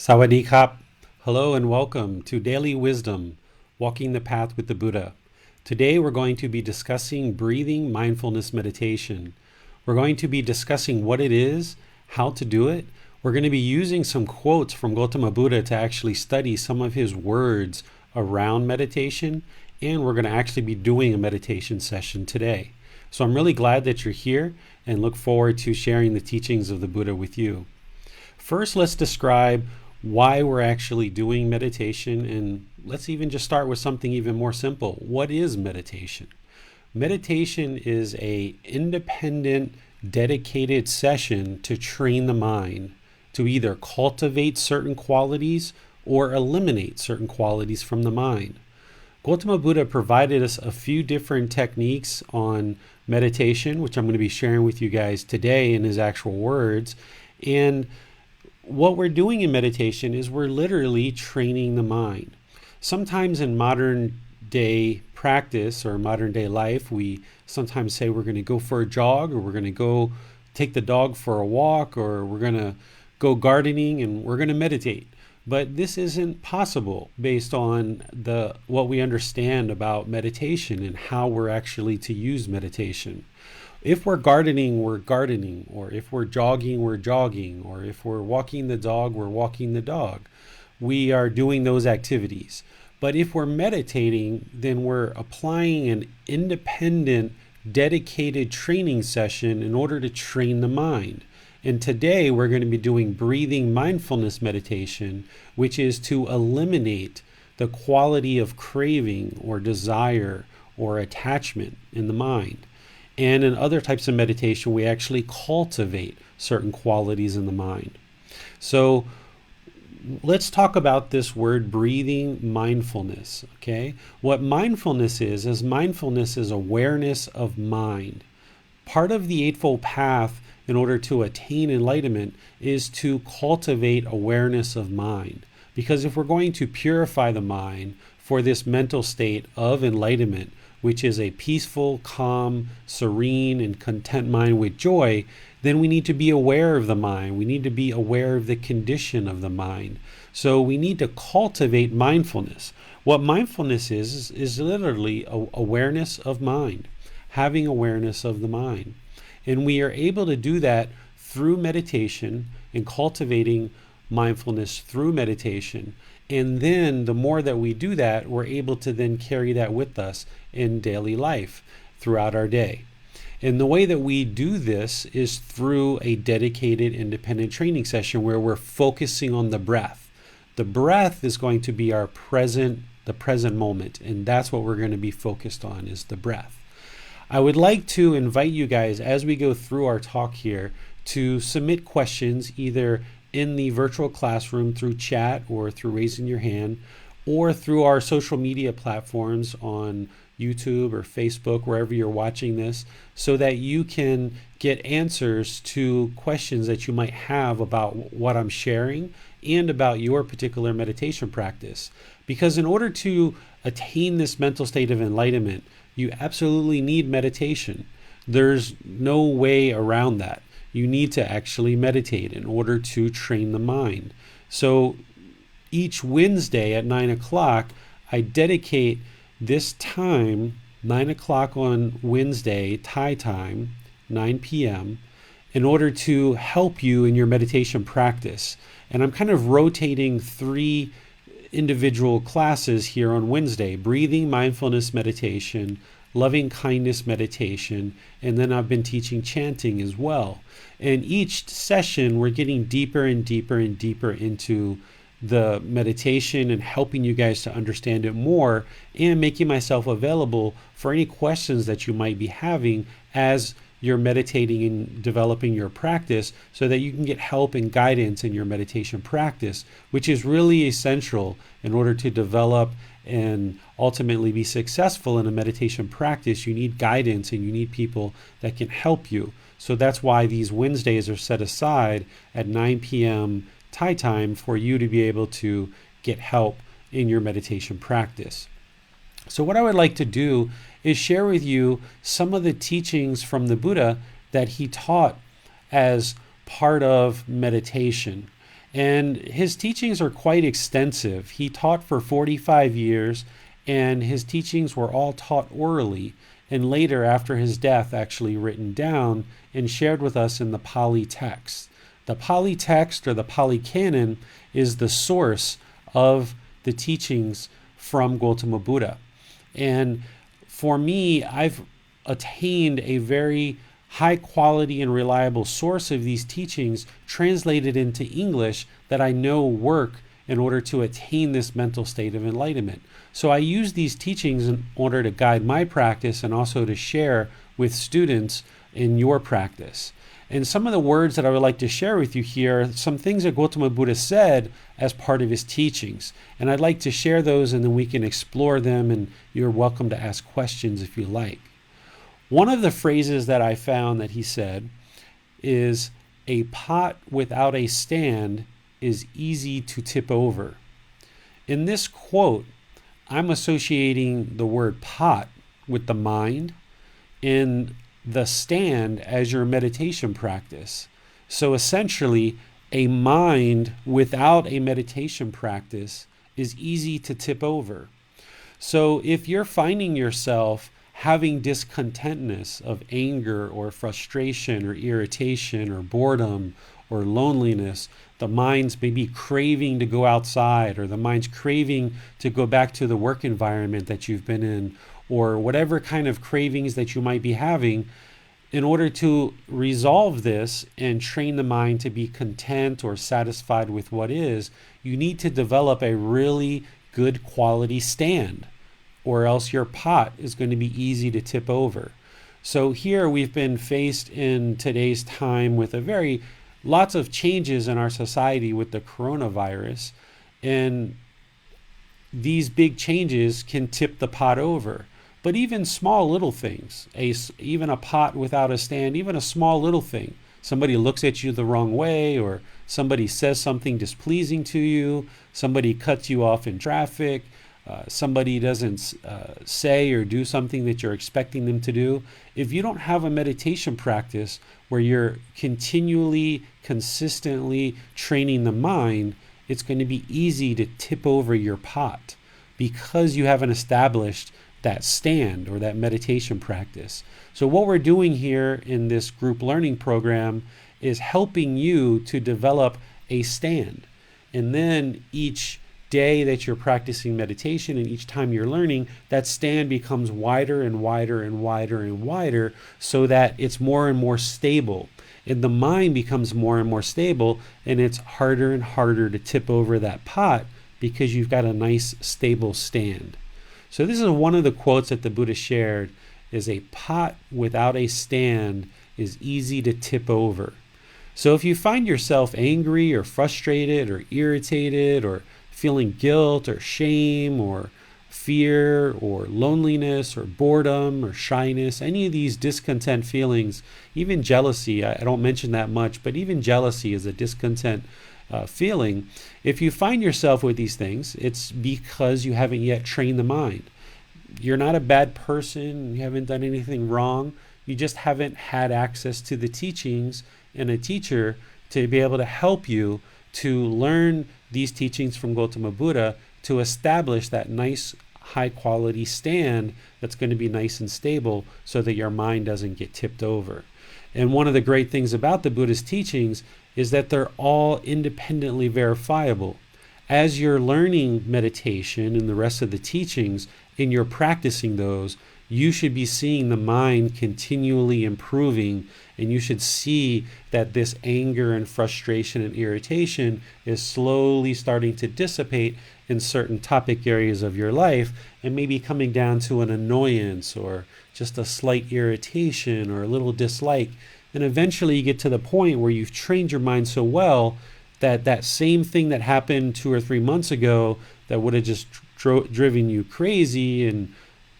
Sawadee Kap. Hello and welcome to Daily Wisdom, Walking the Path with the Buddha. Today we're going to be discussing breathing mindfulness meditation. We're going to be discussing what it is, how to do it. We're going to be using some quotes from Gotama Buddha to actually study some of his words around meditation, and we're going to actually be doing a meditation session today. So I'm really glad that you're here and look forward to sharing the teachings of the Buddha with you. First, let's describe why we're actually doing meditation, and let's even just start with something even more simple. What is meditation? Meditation is an independent, dedicated session to train the mind to either cultivate certain qualities or eliminate certain qualities from the mind. Gotama Buddha provided us a few different techniques on meditation, which I'm going to be sharing with you guys today in his actual words. And what we're doing in meditation is we're literally training the mind. Sometimes in modern day practice or modern day life, we sometimes say we're going to go for a jog, or we're going to go take the dog for a walk, or we're going to go gardening and we're going to meditate. But this isn't possible based on what we understand about meditation and how we're actually to use meditation. If we're gardening, we're gardening, or if we're jogging, we're jogging, or if we're walking the dog, we're walking the dog. We are doing those activities. But if we're meditating, then we're applying an independent, dedicated training session in order to train the mind. And today we're going to be doing breathing mindfulness meditation, which is to eliminate the quality of craving or desire or attachment in the mind. And in other types of meditation, we actually cultivate certain qualities in the mind. So let's talk about this word breathing mindfulness, okay? What mindfulness is mindfulness is awareness of mind. Part of the Eightfold Path in order to attain enlightenment is to cultivate awareness of mind. Because if we're going to purify the mind for this mental state of enlightenment, which is a peaceful, calm, serene, and content mind with joy, then we need to be aware of the mind. We need to be aware of the condition of the mind. So we need to cultivate mindfulness. What mindfulness is literally awareness of mind, having awareness of the mind. And we are able to do that through meditation and cultivating mindfulness through meditation. And then the more that we do that, we're able to then carry that with us in daily life throughout our day. And the way that we do this is through a dedicated independent training session where we're focusing on the breath. The breath is going to be the present moment, and that's what we're going to be focused on, is the breath. I would like to invite you guys, as we go through our talk here, to submit questions either in the virtual classroom through chat or through raising your hand, or through our social media platforms on YouTube or Facebook, wherever you're watching this, so that you can get answers to questions that you might have about what I'm sharing and about your particular meditation practice. Because in order to attain this mental state of enlightenment, you absolutely need meditation. There's no way around that. You need to actually meditate in order to train the mind. So each Wednesday at 9 o'clock, I dedicate this time, 9 o'clock on Wednesday, Thai time, 9 p.m., in order to help you in your meditation practice. And I'm kind of rotating 3 individual classes here on Wednesday: breathing mindfulness meditation, loving kindness meditation, and then I've been teaching chanting as well. And each session we're getting deeper and deeper and deeper into the meditation and helping you guys to understand it more, and making myself available for any questions that you might be having as you're meditating and developing your practice, so that you can get help and guidance in your meditation practice, which is really essential in order to develop and ultimately be successful in a meditation practice. You need guidance and you need people that can help you. So that's why these Wednesdays are set aside at 9 p.m. Thai time for you to be able to get help in your meditation practice. So what I would like to do is share with you some of the teachings from the Buddha that he taught as part of meditation. And his teachings are quite extensive. He taught for 45 years, and his teachings were all taught orally, and later, after his death, actually written down and shared with us in the Pali text. The Pali text, or the Pali Canon, is the source of the teachings from Gotama Buddha. And for me, I've attained a very high quality and reliable source of these teachings translated into English that I know work in order to attain this mental state of enlightenment. So I use these teachings in order to guide my practice and also to share with students in your practice. And some of the words that I would like to share with you here are some things that Gotama Buddha said as part of his teachings. And I'd like to share those, and then we can explore them, and you're welcome to ask questions if you like. One of the phrases that I found that he said is, "A pot without a stand is easy to tip over." In this quote, I'm associating the word pot with the mind and the stand as your meditation practice. So essentially, a mind without a meditation practice is easy to tip over. So if you're finding yourself having discontentness of anger or frustration or irritation or boredom or loneliness, the mind's maybe craving to go outside, or the mind's craving to go back to the work environment that you've been in, or whatever kind of cravings that you might be having, in order to resolve this and train the mind to be content or satisfied with what is, you need to develop a really good quality stand, or else your pot is going to be easy to tip over. So here we've been faced in today's time with lots of changes in our society with the coronavirus, and these big changes can tip the pot over. But even small little things, even a pot without a stand, even a small little thing, somebody looks at you the wrong way, or somebody says something displeasing to you, somebody cuts you off in traffic, somebody doesn't say or do something that you're expecting them to do. If you don't have a meditation practice where you're continually, consistently training the mind, it's going to be easy to tip over your pot because you haven't established that stand or that meditation practice. So what we're doing here in this group learning program is helping you to develop a stand. And then each day that you're practicing meditation and each time you're learning, that stand becomes wider and wider and wider and wider, so that it's more and more stable. And the mind becomes more and more stable, and it's harder and harder to tip over that pot because you've got a nice stable stand. So this is one of the quotes that the Buddha shared, is "A pot without a stand is easy to tip over." So if you find yourself angry or frustrated or irritated or feeling guilt or shame or fear or loneliness or boredom or shyness, any of these discontent feelings, even jealousy, I don't mention that much, but even jealousy is a discontent feeling. If you find yourself with these things, it's because you haven't yet trained the mind. You're not a bad person, you haven't done anything wrong, you just haven't had access to the teachings and a teacher to be able to help you to learn these teachings from Gotama Buddha to establish that nice high quality stand that's going to be nice and stable so that your mind doesn't get tipped over. And one of the great things about the Buddha's teachings is that they're all independently verifiable. As you're learning meditation and the rest of the teachings and you're practicing those, you should be seeing the mind continually improving, and you should see that this anger and frustration and irritation is slowly starting to dissipate in certain topic areas of your life, and maybe coming down to an annoyance or just a slight irritation or a little dislike. And eventually you get to the point where you've trained your mind so well that that same thing that happened 2 or 3 months ago that would have just driven you crazy and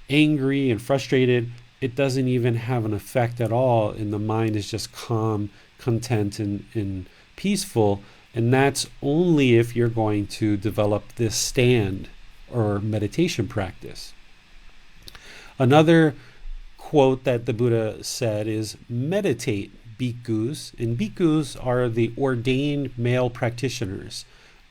angry and frustrated, it doesn't even have an effect at all, and the mind is just calm, content, and peaceful. And that's only if you're going to develop this stand or meditation practice. Another quote that the Buddha said is, meditate, bhikkhus, and bhikkhus are the ordained male practitioners.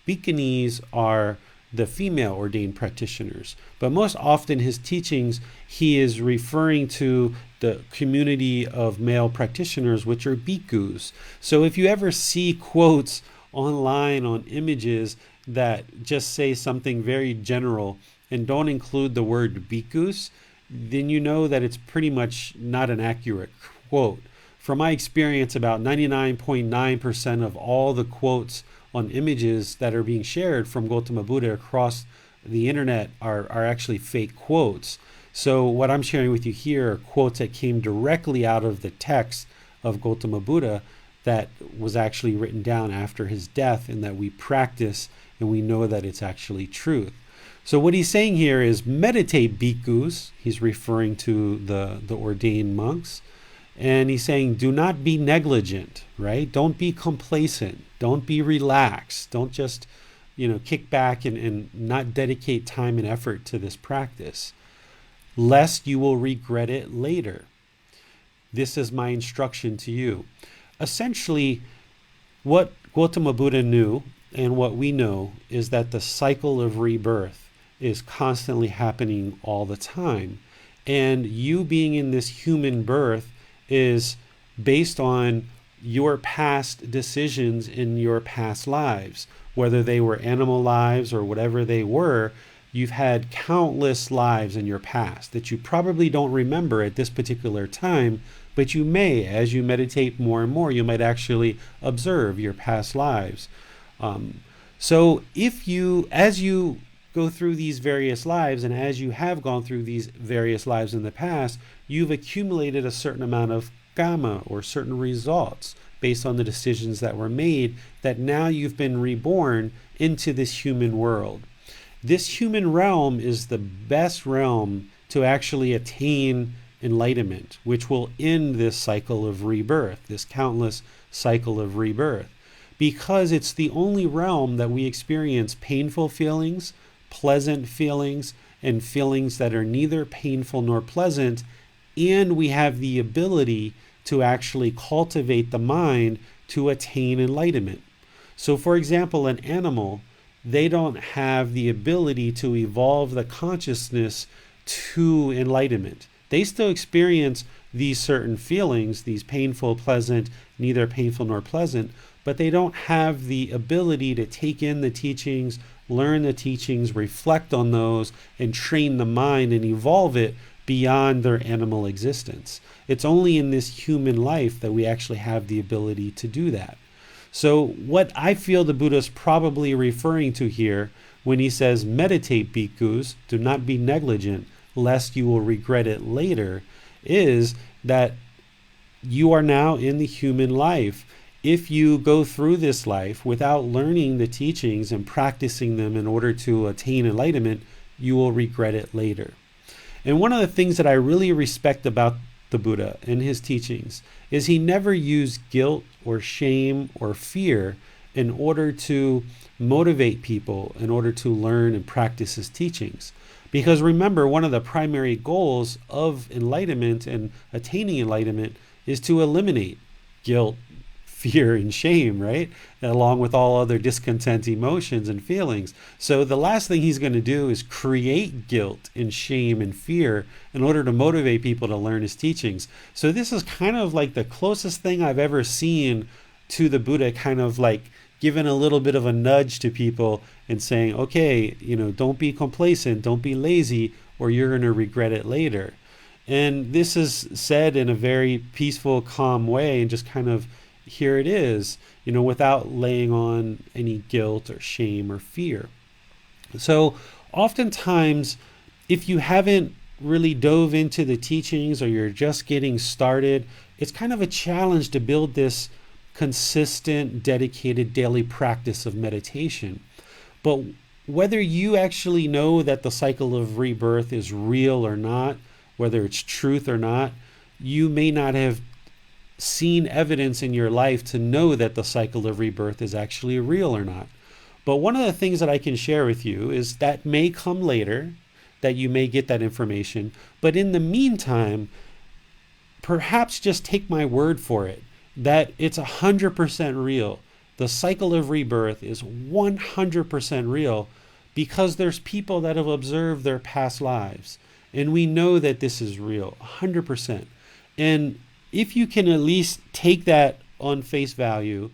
Bhikkhunis are the female ordained practitioners. But most often his teachings, he is referring to the community of male practitioners, which are bhikkhus. So if you ever see quotes online on images that just say something very general and don't include the word bhikkhus, then you know that it's pretty much not an accurate quote. From my experience, about 99.9% of all the quotes on images that are being shared from Gotama Buddha across the internet are actually fake quotes. So what I'm sharing with you here are quotes that came directly out of the text of Gotama Buddha that was actually written down after his death, and that we practice and we know that it's actually truth. So what he's saying here is meditate, bhikkhus. He's referring to the ordained monks. And he's saying, do not be negligent, right? Don't be complacent. Don't be relaxed. Don't just, kick back and not dedicate time and effort to this practice, lest you will regret it later. This is my instruction to you. Essentially, what Gotama Buddha knew and what we know is that the cycle of rebirth is constantly happening all the time. And you being in this human birth is based on your past decisions in your past lives, whether they were animal lives or whatever they were. You've had countless lives in your past that you probably don't remember at this particular time, but you may, as you meditate more and more, you might actually observe your past lives. So as you go through these various lives, and as you have gone through these various lives in the past, you've accumulated a certain amount of karma or certain results based on the decisions that were made, that now you've been reborn into this human world. This human realm is the best realm to actually attain enlightenment, which will end this cycle of rebirth, this countless cycle of rebirth, because it's the only realm that we experience painful feelings, pleasant feelings, and feelings that are neither painful nor pleasant, and we have the ability to actually cultivate the mind to attain enlightenment. So for example, an animal, they don't have the ability to evolve the consciousness to enlightenment. They still experience these certain feelings, these painful, pleasant, neither painful nor pleasant, but they don't have the ability to take in the teachings, learn the teachings, reflect on those, and train the mind and evolve it beyond their animal existence. It's only in this human life that we actually have the ability to do that. So what I feel the Buddha is probably referring to here when he says, meditate, bhikkhus, do not be negligent, lest you will regret it later, is that you are now in the human life. If you go through this life without learning the teachings and practicing them in order to attain enlightenment, you will regret it later. And one of the things that I really respect about the Buddha and his teachings is he never used guilt or shame or fear in order to motivate people, in order to learn and practice his teachings. Because remember, one of the primary goals of enlightenment and attaining enlightenment is to eliminate guilt, fear, and shame, right? Along with all other discontent emotions and feelings. So the last thing he's going to do is create guilt and shame and fear in order to motivate people to learn his teachings. So this is kind of like the closest thing I've ever seen to the Buddha kind of like giving a little bit of a nudge to people and saying, okay, don't be complacent, don't be lazy, or you're going to regret it later. And this is said in a very peaceful, calm way, and just kind of, here it is, without laying on any guilt or shame or fear. So oftentimes, if you haven't really dove into the teachings or you're just getting started, it's kind of a challenge to build this consistent, dedicated daily practice of meditation. But whether you actually know that the cycle of rebirth is real or not, whether it's truth or not, you may not have seen evidence in your life to know that the cycle of rebirth is actually real or not. But one of the things that I can share with you is that may come later, that you may get that information. But in the meantime, perhaps just take my word for it. that it's 100% real. The cycle of rebirth is 100% real because there's people that have observed their past lives. And we know that this is real, 100%. And if you can at least take that on face value,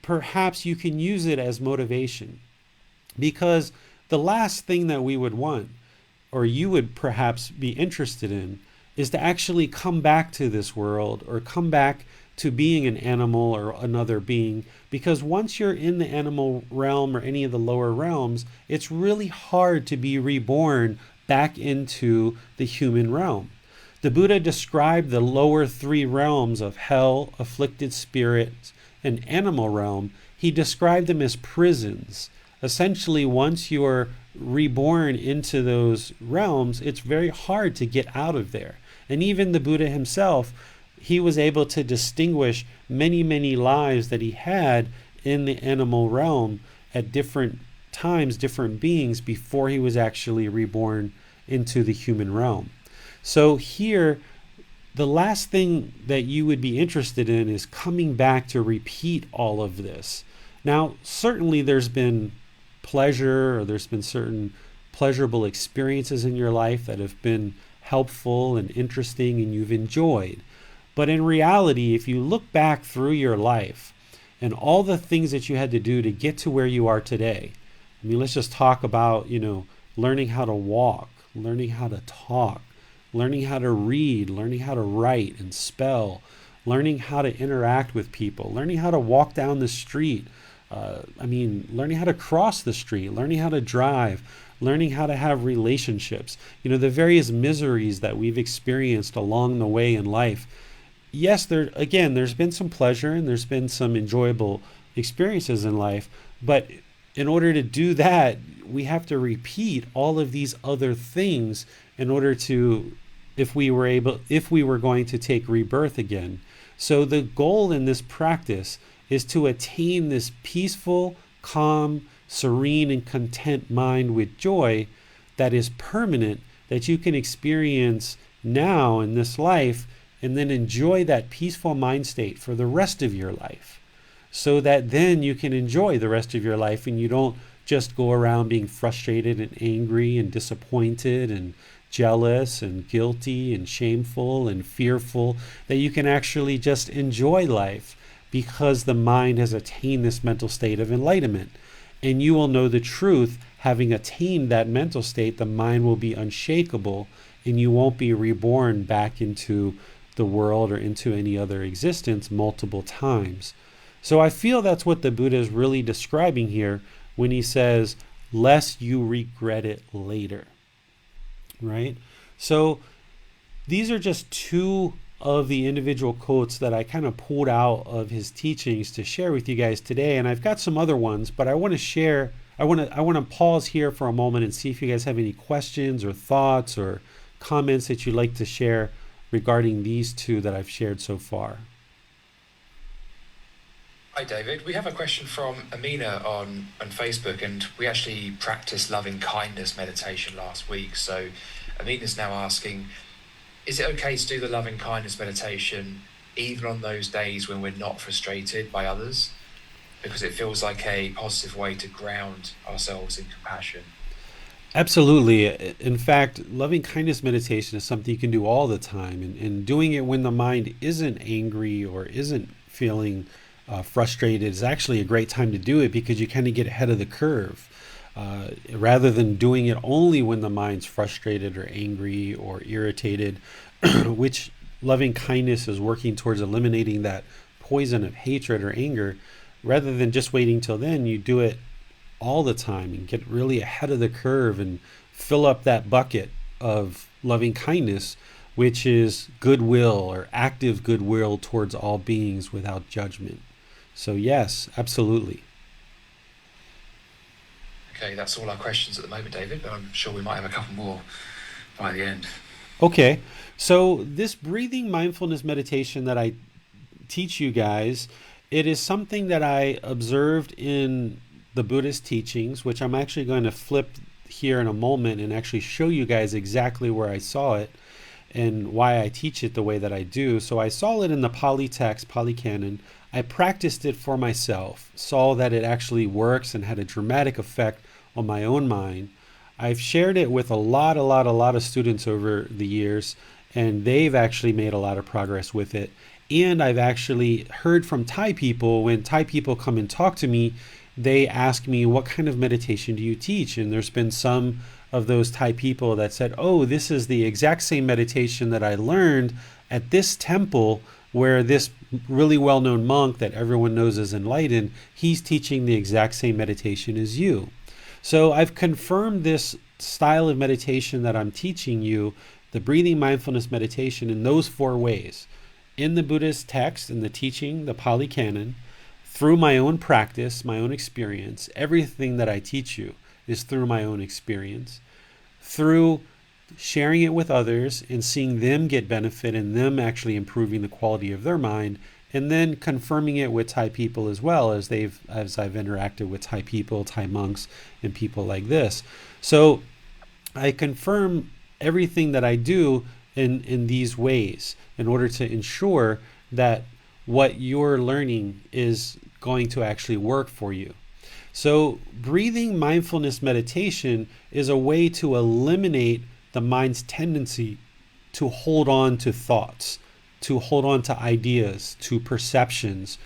perhaps you can use it as motivation. Because the last thing that we would want, or you would perhaps be interested in, is to actually come back to this world or come back to being an animal or another being. Because once you're in the animal realm or any of the lower realms, it's really hard to be reborn back into the human realm. The Buddha described the lower three realms of hell, afflicted spirits, and animal realm. He described them as prisons. Essentially, once you're reborn into those realms, it's very hard to get out of there. And even the Buddha himself, he was able to distinguish many, many lives that he had in the animal realm at different times, different beings, before he was actually reborn into the human realm. So here, the last thing that you would be interested in is coming back to repeat all of this. Now, certainly there's been pleasure, or there's been certain pleasurable experiences in your life that have been helpful and interesting and you've enjoyed. But in reality, if you look back through your life and all the things that you had to do to get to where you are today, I mean, let's just talk about, learning how to walk, learning how to talk, learning how to read, learning how to write and spell, learning how to interact with people, learning how to walk down the street, learning how to cross the street, learning how to drive, learning how to have relationships, the various miseries that we've experienced along the way in life. Yes, there's been some pleasure and there's been some enjoyable experiences in life, but in order to do that, we have to repeat all of these other things in order to, if we were going to take rebirth again. So the goal in this practice is to attain this peaceful, calm, serene, and content mind with joy that is permanent, that you can experience now in this life, and then enjoy that peaceful mind state for the rest of your life, so that then you can enjoy the rest of your life and you don't just go around being frustrated and angry and disappointed and jealous and guilty and shameful and fearful, that you can actually just enjoy life because the mind has attained this mental state of enlightenment. And you will know the truth. Having attained that mental state, the mind will be unshakable and you won't be reborn back into the world or into any other existence multiple times. So I feel that's what the Buddha is really describing here when he says, lest you regret it later. Right? So these are just two of the individual quotes that I kind of pulled out of his teachings to share with you guys today. And I've got some other ones, but I want to pause here for a moment and see if you guys have any questions or thoughts or comments that you'd like to share regarding these two that I've shared so far. Hi David, we have a question from Amina on Facebook, and we actually practiced loving kindness meditation last week. So Amina's now asking, is it okay to do the loving kindness meditation even on those days when we're not frustrated by others? Because it feels like a positive way to ground ourselves in compassion. Absolutely. In fact, loving kindness meditation is something you can do all the time, and doing it when the mind isn't angry or isn't feeling frustrated is actually a great time to do it, because you kind of get ahead of the curve. Rather than doing it only when the mind's frustrated or angry or irritated, which loving kindness is working towards eliminating that poison of hatred or anger. Rather than just waiting till then, you do it all the time and get really ahead of the curve and fill up that bucket of loving kindness, which is goodwill or active goodwill towards all beings without judgment. So yes, absolutely. Okay, that's all our questions at the moment, David, but I'm sure we might have a couple more by the end. Okay, so this breathing mindfulness meditation that I teach you guys, it is something that I observed in the Buddhist teachings, which I'm actually going to flip here in a moment and actually show you guys exactly where I saw it. and why I teach it the way that I do. So I saw it in the Pali text, Pali Canon. I practiced it for myself, saw that it actually works and had a dramatic effect on my own mind. I've shared it with a lot of students over the years, and they've actually made a lot of progress with it. And I've actually heard from Thai people, when Thai people come and talk to me, they ask me, what kind of meditation do you teach? And there's been some of those Thai people that said, oh, this is the exact same meditation that I learned at this temple where this really well-known monk that everyone knows is enlightened, he's teaching the exact same meditation as you. So I've confirmed this style of meditation that I'm teaching you, the breathing mindfulness meditation, in those 4 ways. In the Buddhist text, in the teaching, the Pali Canon, through my own practice, my own experience. Everything that I teach you is through my own experience, through sharing it with others and seeing them get benefit and them actually improving the quality of their mind, and then confirming it with Thai people as well, as I've interacted with Thai people, Thai monks, and people like this. So I confirm everything that I do in these ways in order to ensure that what you're learning is going to actually work for you. So breathing mindfulness meditation is a way to eliminate the mind's tendency to hold on to thoughts, to hold on to ideas, to perceptions,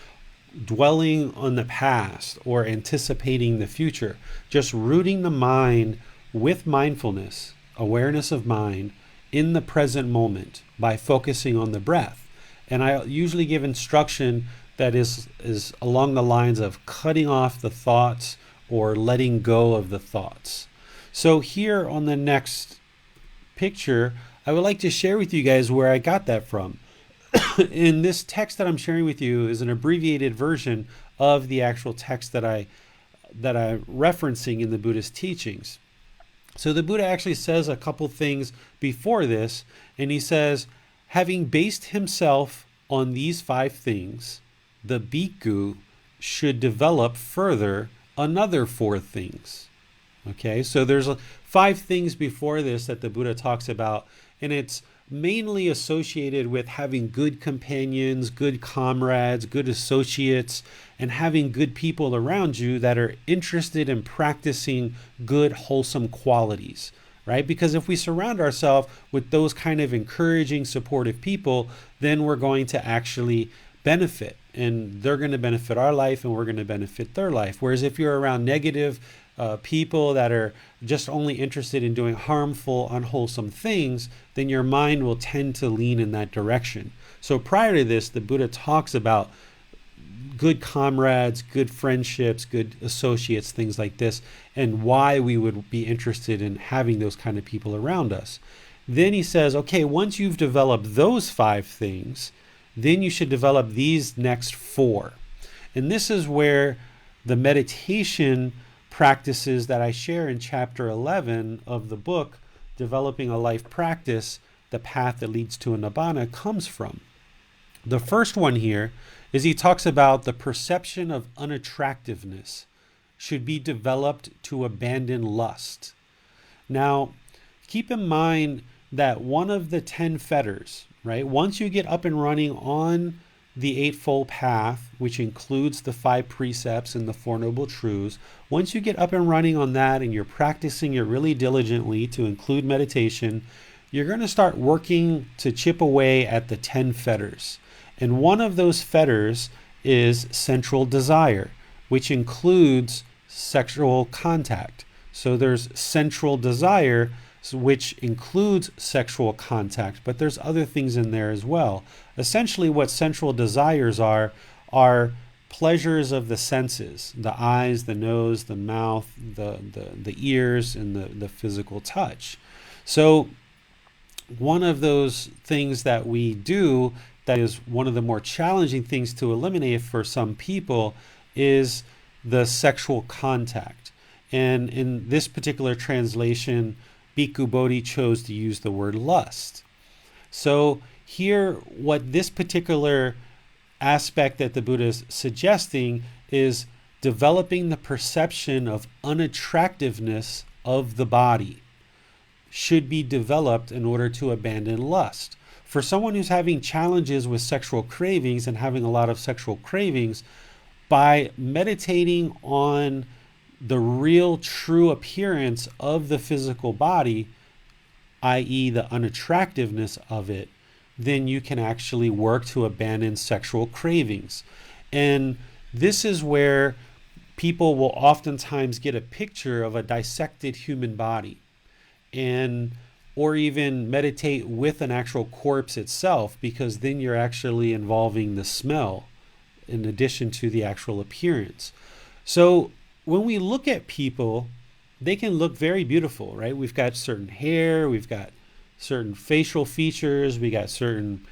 dwelling on the past or anticipating the future. Just rooting the mind with mindfulness, awareness of mind, in the present moment by focusing on the breath. And I usually give instruction that is along the lines of cutting off the thoughts or letting go of the thoughts. So here on the next picture, I would like to share with you guys where I got that from. In this text that I'm sharing with you is an abbreviated version of the actual text that I'm referencing in the Buddhist teachings. So the Buddha actually says a couple things before this, and he says, having based himself on these 5 things, the bhikkhu should develop further another 4 things. Okay, so there's 5 things before this that the Buddha talks about, and it's mainly associated with having good companions, good comrades, good associates, and having good people around you that are interested in practicing good, wholesome qualities, right? Because if we surround ourselves with those kind of encouraging, supportive people, then we're going to actually benefit, and they're going to benefit our life and we're going to benefit their life. Whereas if you're around negative people that are just only interested in doing harmful, unwholesome things, then your mind will tend to lean in that direction. So prior to this, the Buddha talks about good comrades, good friendships, good associates, things like this, and why we would be interested in having those kind of people around us. Then he says, okay, once you've developed those 5 things, then you should develop these next 4. And this is where the meditation practices that I share in chapter 11 of the book, Developing a Life Practice, The Path That Leads to a Nibbana, comes from. The first one here is he talks about the perception of unattractiveness should be developed to abandon lust. Now, keep in mind that one of the 10 fetters, right? Once you get up and running on the Eightfold Path, which includes the 5 precepts and the 4 Noble Truths, once you get up and running on that and you're practicing it really diligently to include meditation, you're going to start working to chip away at the 10 fetters. And one of those fetters is sensual desire, which includes sexual contact. So there's sensual desire, which includes sexual contact, but there's other things in there as well. Essentially, what sensual desires are pleasures of the senses, the eyes, the nose, the mouth, the ears, and the physical touch. So one of those things that we do that is one of the more challenging things to eliminate for some people is the sexual contact. And in this particular translation, Bhikkhu Bodhi chose to use the word lust. So here, what this particular aspect that the Buddha is suggesting is developing the perception of unattractiveness of the body. should be developed in order to abandon lust. For someone who's having challenges with sexual cravings and having a lot of sexual cravings, by meditating on the real true appearance of the physical body, i.e., the unattractiveness of it, then you can actually work to abandon sexual cravings. And this is where people will oftentimes get a picture of a dissected human body, and or even meditate with an actual corpse itself, because then you're actually involving the smell in addition to the actual appearance. So when we look at people, they can look very beautiful, right? We've got certain hair, we've got certain facial features, we got certain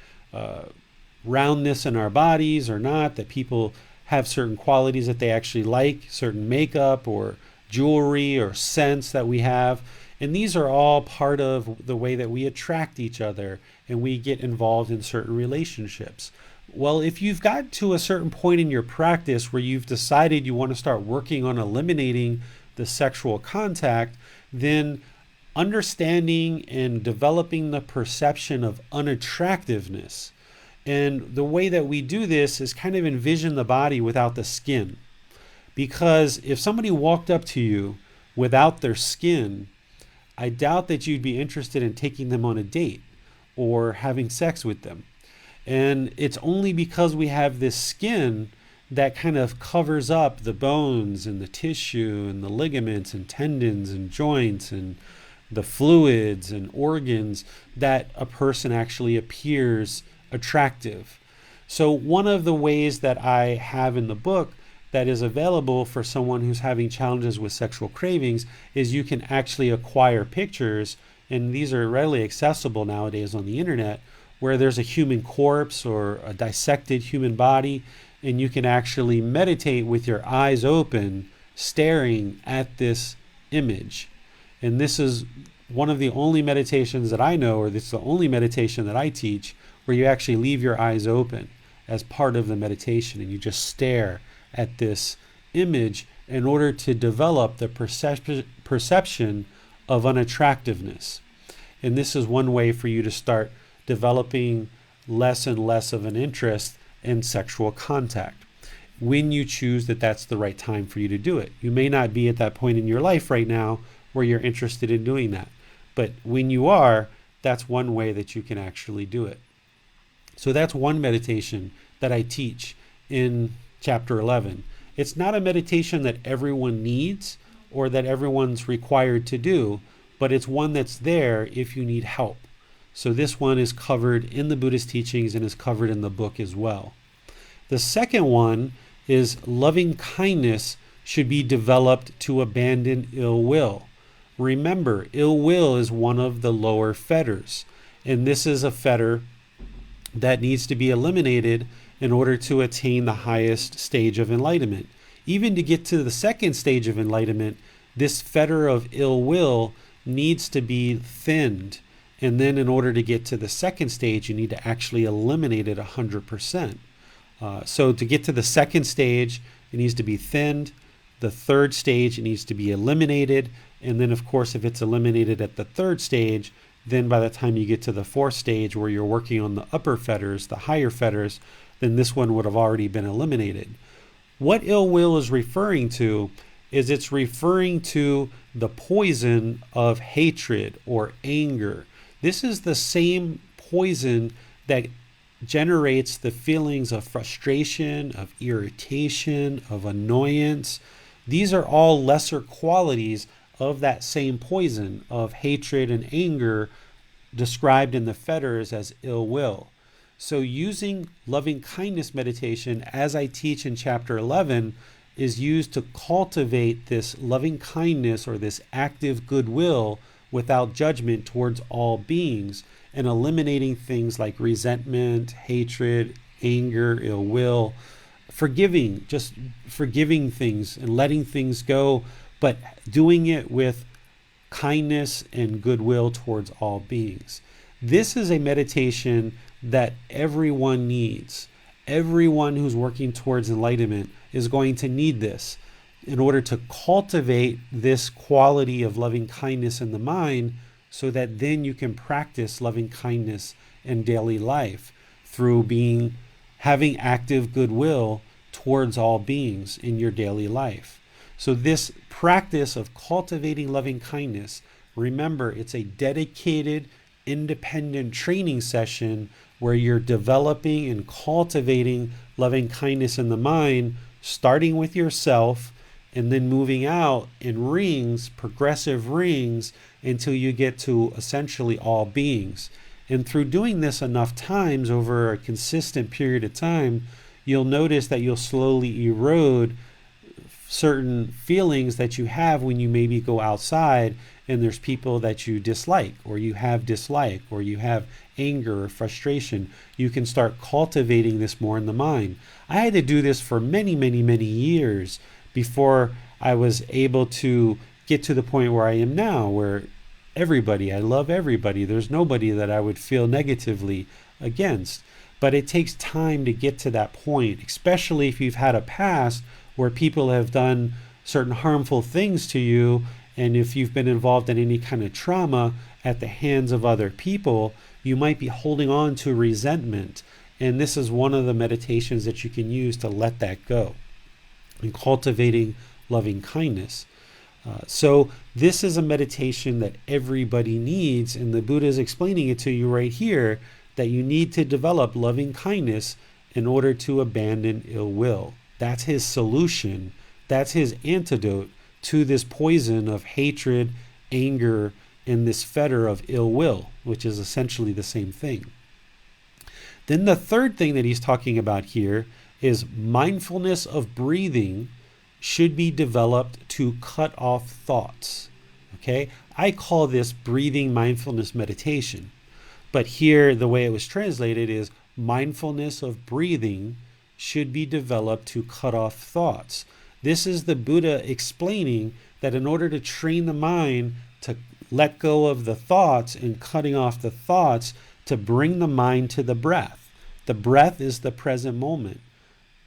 roundness in our bodies or not, that people have certain qualities that they actually like, certain makeup or jewelry or scents that we have. And these are all part of the way that we attract each other and we get involved in certain relationships. Well, if you've got to a certain point in your practice where you've decided you want to start working on eliminating the sexual contact, then understanding and developing the perception of unattractiveness. And the way that we do this is kind of envision the body without the skin. Because if somebody walked up to you without their skin, I doubt that you'd be interested in taking them on a date or having sex with them. And it's only because we have this skin that kind of covers up the bones and the tissue and the ligaments and tendons and joints and the fluids and organs that a person actually appears attractive. So one of the ways that I have in the book that is available for someone who's having challenges with sexual cravings is you can actually acquire pictures, and these are readily accessible nowadays on the internet, where there's a human corpse or a dissected human body, and you can actually meditate with your eyes open, staring at this image. And this is one of the only meditations that I know, or this is the only meditation that I teach, where you actually leave your eyes open as part of the meditation, and you just stare at this image in order to develop the perception of unattractiveness. And this is one way for you to start developing less and less of an interest in sexual contact, when you choose that that's the right time for you to do it. You may not be at that point in your life right now where you're interested in doing that, but when you are, that's one way that you can actually do it. So that's one meditation that I teach in chapter 11. It's not a meditation that everyone needs or that everyone's required to do, but it's one that's there if you need help. So this one is covered in the Buddhist teachings and is covered in the book as well. The second one is loving kindness should be developed to abandon ill will. Remember, ill will is one of the lower fetters, and this is a fetter that needs to be eliminated in order to attain the highest stage of enlightenment. Even to get to the second stage of enlightenment, this fetter of ill will needs to be thinned. And then in order to get to the second stage, you need to actually eliminate it 100%. So to get to the second stage, it needs to be thinned. The third stage, it needs to be eliminated. And then, of course, if it's eliminated at the third stage, then by the time you get to the fourth stage where you're working on the upper fetters, the higher fetters, then this one would have already been eliminated. What ill will is referring to is it's referring to the poison of hatred or anger. This is the same poison that generates the feelings of frustration, of irritation, of annoyance. These are all lesser qualities of that same poison of hatred and anger described in the fetters as ill will. So using loving kindness meditation, as I teach in chapter 11, is used to cultivate this loving kindness or this active goodwill without judgment towards all beings, and eliminating things like resentment, hatred, anger, ill will, just forgiving things and letting things go, but doing it with kindness and goodwill towards all beings. This is a meditation that everyone needs. Everyone who's working towards enlightenment is going to need this in order to cultivate this quality of loving kindness in the mind, so that then you can practice loving kindness in daily life through having active goodwill towards all beings in your daily life. So this practice of cultivating loving kindness, remember, it's a dedicated, independent training session where you're developing and cultivating loving kindness in the mind, starting with yourself and then moving out in rings, progressive rings, until you get to essentially all beings. And through doing this enough times over a consistent period of time, you'll notice that you'll slowly erode certain feelings that you have when you maybe go outside and there's people that you dislike, or you have dislike, or you have anger or frustration. You can start cultivating this more in the mind. I had to do this for many, many, many years before I was able to get to the point where I am now, where I love everybody. There's nobody that I would feel negatively against. But it takes time to get to that point, especially if you've had a past where people have done certain harmful things to you, and if you've been involved in any kind of trauma at the hands of other people, you might be holding on to resentment. And this is one of the meditations that you can use to let that go and cultivating loving kindness. So this is a meditation that everybody needs, and the Buddha is explaining it to you right here, that you need to develop loving kindness in order to abandon ill will. That's his solution. That's his antidote to this poison of hatred, anger, and this fetter of ill will, which is essentially the same thing. Then the third thing that he's talking about here is mindfulness of breathing should be developed to cut off thoughts. Okay? I call this breathing mindfulness meditation. But here, the way it was translated is mindfulness of breathing should be developed to cut off thoughts. This is the Buddha explaining that in order to train the mind to let go of the thoughts and cutting off the thoughts, to bring the mind to the breath. The breath is the present moment.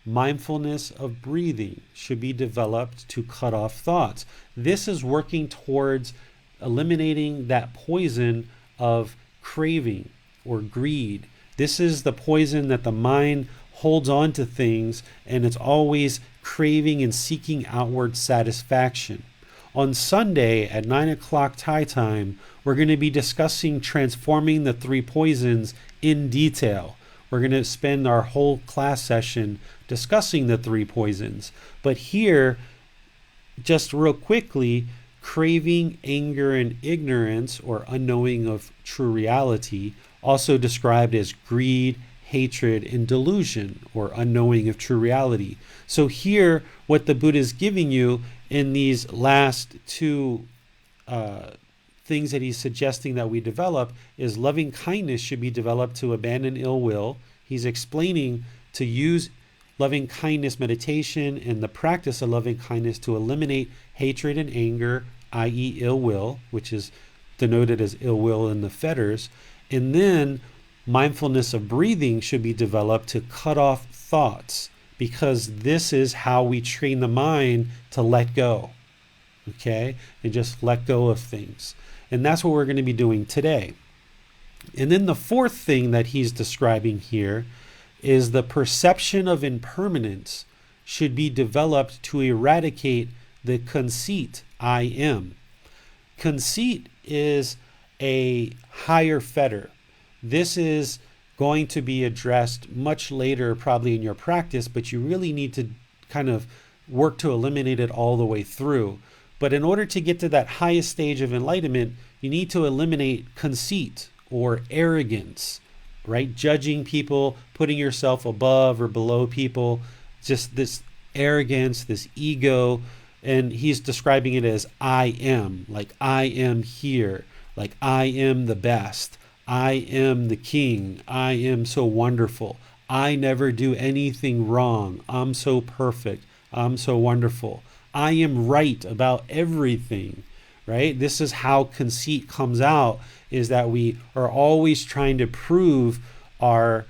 Mindfulness of breathing should be developed to cut off thoughts. This is working towards eliminating that poison of craving or greed. This is the poison that the mind holds on to things, and it's always craving and seeking outward satisfaction. On Sunday at 9 o'clock Thai time, we're going to be discussing transforming the three poisons in detail. We're going to spend our whole class session discussing the three poisons. But here, just real quickly, craving, anger, and ignorance, or unknowing of true reality, also described as greed, hatred, and delusion, or unknowing of true reality. So here, what the Buddha is giving you in these last two things that he's suggesting that we develop is loving kindness should be developed to abandon ill will. He's explaining to use loving kindness meditation and the practice of loving kindness to eliminate hatred and anger, i.e. ill will, which is denoted as ill will in the fetters. And then mindfulness of breathing should be developed to cut off thoughts, because this is how we train the mind to let go, okay? And just let go of things. And that's what we're going to be doing today. And then the fourth thing that he's describing here is the perception of impermanence should be developed to eradicate the conceit, I am. Conceit is a higher fetter. This is going to be addressed much later, probably in your practice, but you really need to kind of work to eliminate it all the way through. But in order to get to that highest stage of enlightenment, you need to eliminate conceit or arrogance, right? Judging people, putting yourself above or below people, just this arrogance, this ego. And he's describing it as I am, like I am here, like I am the best. I am the king. I am so wonderful. I never do anything wrong. I'm so perfect. I'm so wonderful. I am right about everything, right? This is how conceit comes out, is that we are always trying to prove our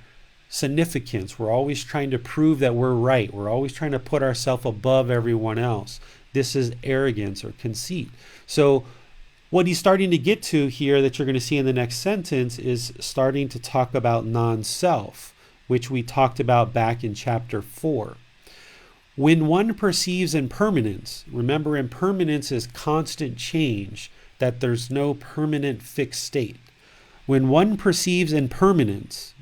significance. We're always trying to prove that we're right. We're always trying to put ourselves above everyone else. This is arrogance or conceit. So What he's starting to get to here that you're going to see in the next sentence is starting to talk about non-self, which we talked about back in chapter 4. When one perceives impermanence, remember impermanence is constant change, that there's no permanent fixed state. When one perceives impermanence,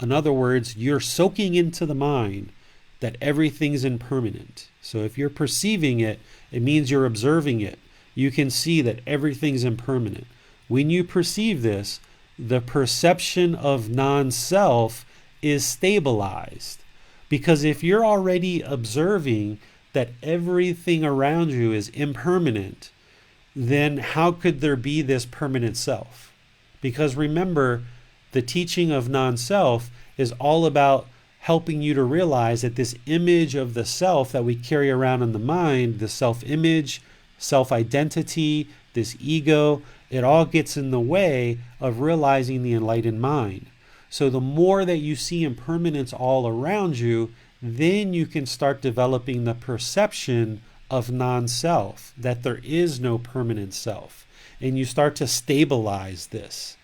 in other words, you're soaking into the mind that everything's impermanent. So if you're perceiving it, it means you're observing it. You can see that everything's impermanent. When you perceive this, the perception of non-self is stabilized. Because if you're already observing that everything around you is impermanent, then how could there be this permanent self? Because remember, the teaching of non-self is all about helping you to realize that this image of the self that we carry around in the mind, the self-image, self-identity, this ego, it all gets in the way of realizing the enlightened mind. So the more that you see impermanence all around you, then you can start developing the perception of non-self, that there is no permanent self. And you start to stabilize this.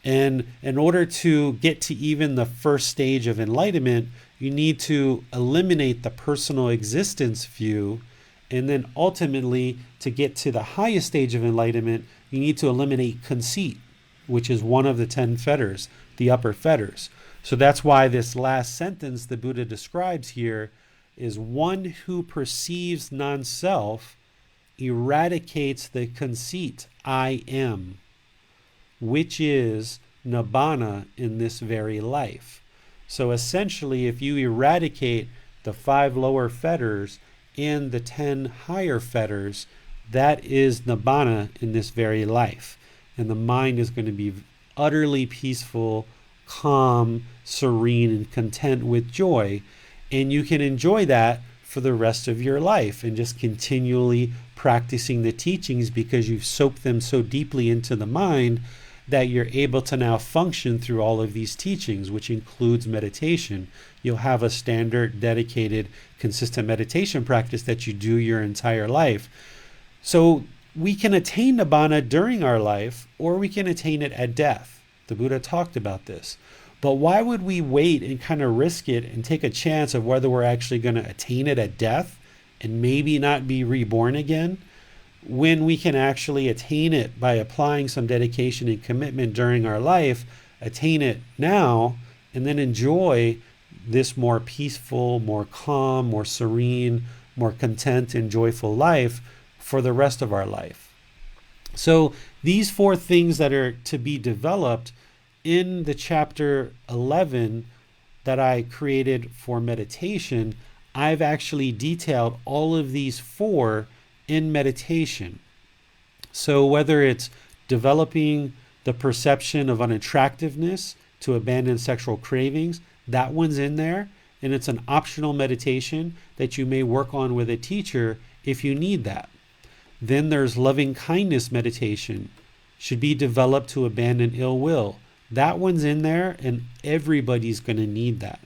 And in order to get to even the first stage of enlightenment, you need to eliminate the personal existence view. And then ultimately, to get to the highest stage of enlightenment, you need to eliminate conceit, which is one of the 10 fetters, the upper fetters. So that's why this last sentence the Buddha describes here is one who perceives non-self eradicates the conceit, I am, which is nibbana in this very life. So essentially, if you eradicate the 5 lower fetters and the 10 higher fetters, that is nibbana in this very life. And the mind is going to be utterly peaceful, calm, serene, and content with joy. And you can enjoy that for the rest of your life and just continually practicing the teachings because you've soaked them so deeply into the mind that you're able to now function through all of these teachings, which includes meditation. You'll have a standard, dedicated, consistent meditation practice that you do your entire life. So we can attain nibbana during our life, or we can attain it at death. The Buddha talked about this. But why would we wait and kind of risk it and take a chance of whether we're actually going to attain it at death and maybe not be reborn again, when we can actually attain it by applying some dedication and commitment during our life, attain it now, and then enjoy this more peaceful, more calm, more serene, more content and joyful life for the rest of our life. So these 4 things that are to be developed in the chapter 11 that I created for meditation, I've actually detailed all of these 4 in meditation. So whether it's developing the perception of unattractiveness to abandon sexual cravings, that one's in there, and it's an optional meditation that you may work on with a teacher if you need that. Then there's loving kindness meditation, should be developed to abandon ill will. That one's in there, and everybody's going to need that.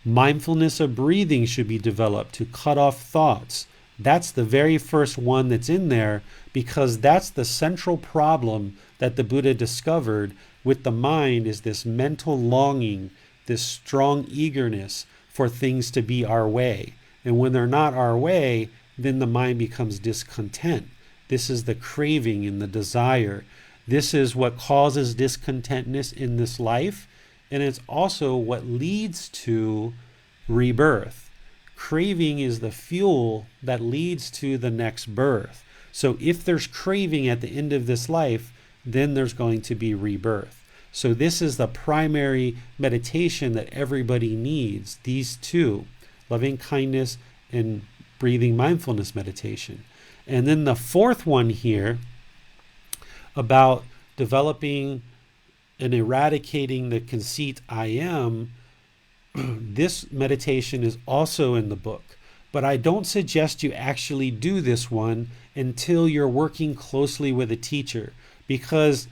Mindfulness of breathing should be developed to cut off thoughts. That's the very first one that's in there because that's the central problem that the Buddha discovered with the mind is this mental longing, this strong eagerness for things to be our way. And when they're not our way, then the mind becomes discontent. This is the craving and the desire. This is what causes discontentness in this life, and it's also what leads to rebirth. Craving is the fuel that leads to the next birth. So if there's craving at the end of this life, then there's going to be rebirth. So this is the primary meditation that everybody needs, these 2, loving kindness and breathing mindfulness meditation. And then the 4th one here about developing and eradicating the conceit I am, this meditation is also in the book. But I don't suggest you actually do this one until you're working closely with a teacher. Because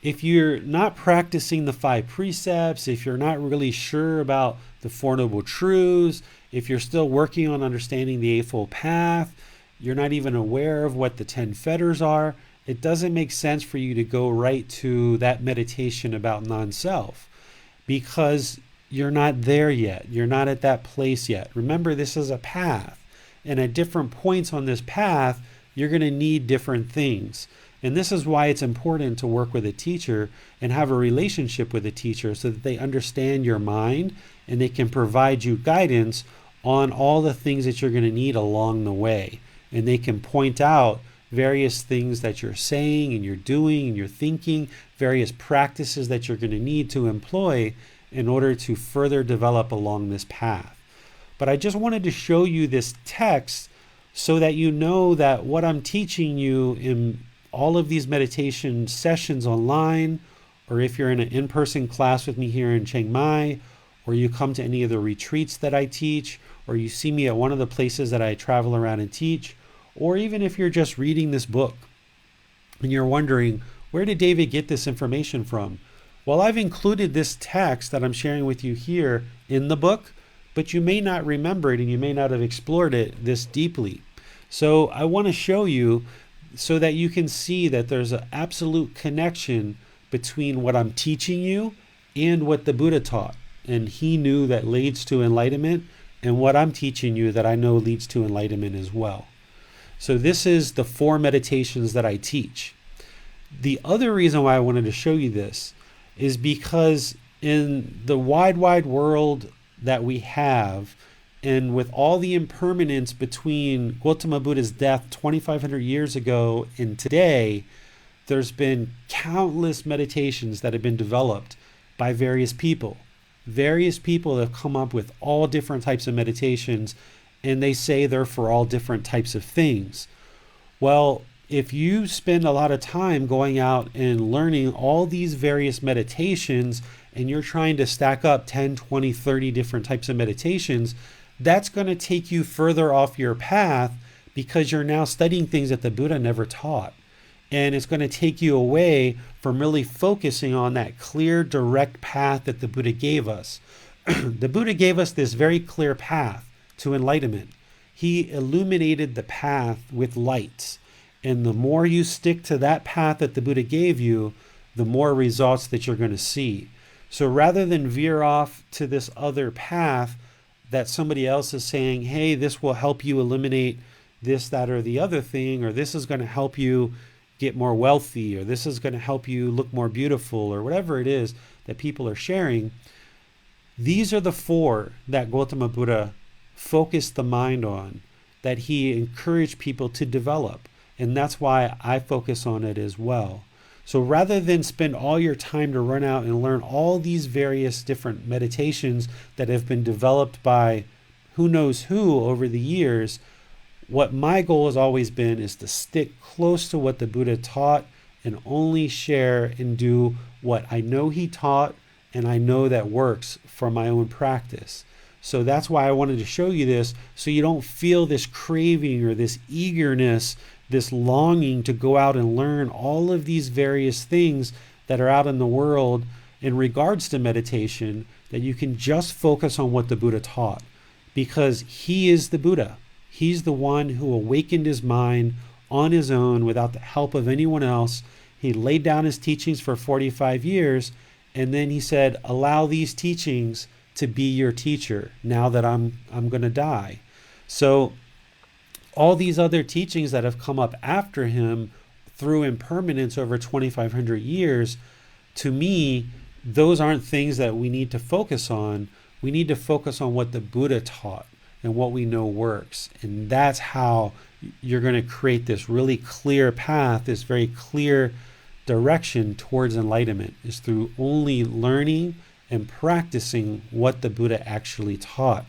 if you're not practicing the 5 precepts, if you're not really sure about the 4 Noble Truths, if you're still working on understanding the Eightfold Path, you're not even aware of what the 10 fetters are, it doesn't make sense for you to go right to that meditation about non-self because you're not there yet. You're not at that place yet. Remember, this is a path. And at different points on this path, you're going to need different things. And this is why it's important to work with a teacher and have a relationship with a teacher so that they understand your mind and they can provide you guidance on all the things that you're going to need along the way. And they can point out various things that you're saying and you're doing and you're thinking, various practices that you're going to need to employ in order to further develop along this path. But I just wanted to show you this text so that you know that what I'm teaching you in all of these meditation sessions online, or if you're in an in-person class with me here in Chiang Mai, or you come to any of the retreats that I teach, or you see me at one of the places that I travel around and teach, or even if you're just reading this book and you're wondering, where did David get this information from? Well, I've included this text that I'm sharing with you here in the book, but you may not remember it and you may not have explored it this deeply. So I want to show you so that you can see that there's an absolute connection between what I'm teaching you and what the Buddha taught. And he knew that leads to enlightenment, and what I'm teaching you that I know leads to enlightenment as well. So this is the 4 meditations that I teach. The other reason why I wanted to show you this is because in the wide world that we have, and with all the impermanence between Gotama Buddha's death 2,500 years ago and today, there's been countless meditations that have been developed by various people. Various people have come up with all different types of meditations, and they say they're for all different types of things. Well, if you spend a lot of time going out and learning all these various meditations, and you're trying to stack up 10, 20, 30 different types of meditations, that's going to take you further off your path because you're now studying things that the Buddha never taught. And it's going to take you away from really focusing on that clear, direct path that the Buddha gave us. The Buddha gave us this very clear path to enlightenment. He illuminated the path with lights. And the more you stick to that path that the Buddha gave you, the more results that you're going to see. So rather than veer off to this other path that somebody else is saying, hey, this will help you eliminate this, that, or the other thing, or this is going to help you get more wealthy, or this is going to help you look more beautiful, or whatever it is that people are sharing, these are the 4 that Gotama Buddha focused the mind on, that he encouraged people to develop. And that's why I focus on it as well. So rather than spend all your time to run out and learn all these various different meditations that have been developed by who knows who over the years, what my goal has always been is to stick close to what the Buddha taught and only share and do what I know he taught and I know that works for my own practice. So that's why I wanted to show you this, so you don't feel this craving or this eagerness, this longing to go out and learn all of these various things that are out in the world in regards to meditation, that you can just focus on what the Buddha taught, because he is the Buddha. He's the one who awakened his mind on his own without the help of anyone else. He laid down his teachings for 45 years, and then he said, allow these teachings to be your teacher now that I'm going to die. So all these other teachings that have come up after him through impermanence over 2,500 years, to me, those aren't things that we need to focus on. We need to focus on what the Buddha taught and what we know works. And that's how you're going to create this really clear path, this very clear direction towards enlightenment, is through only learning and practicing what the Buddha actually taught.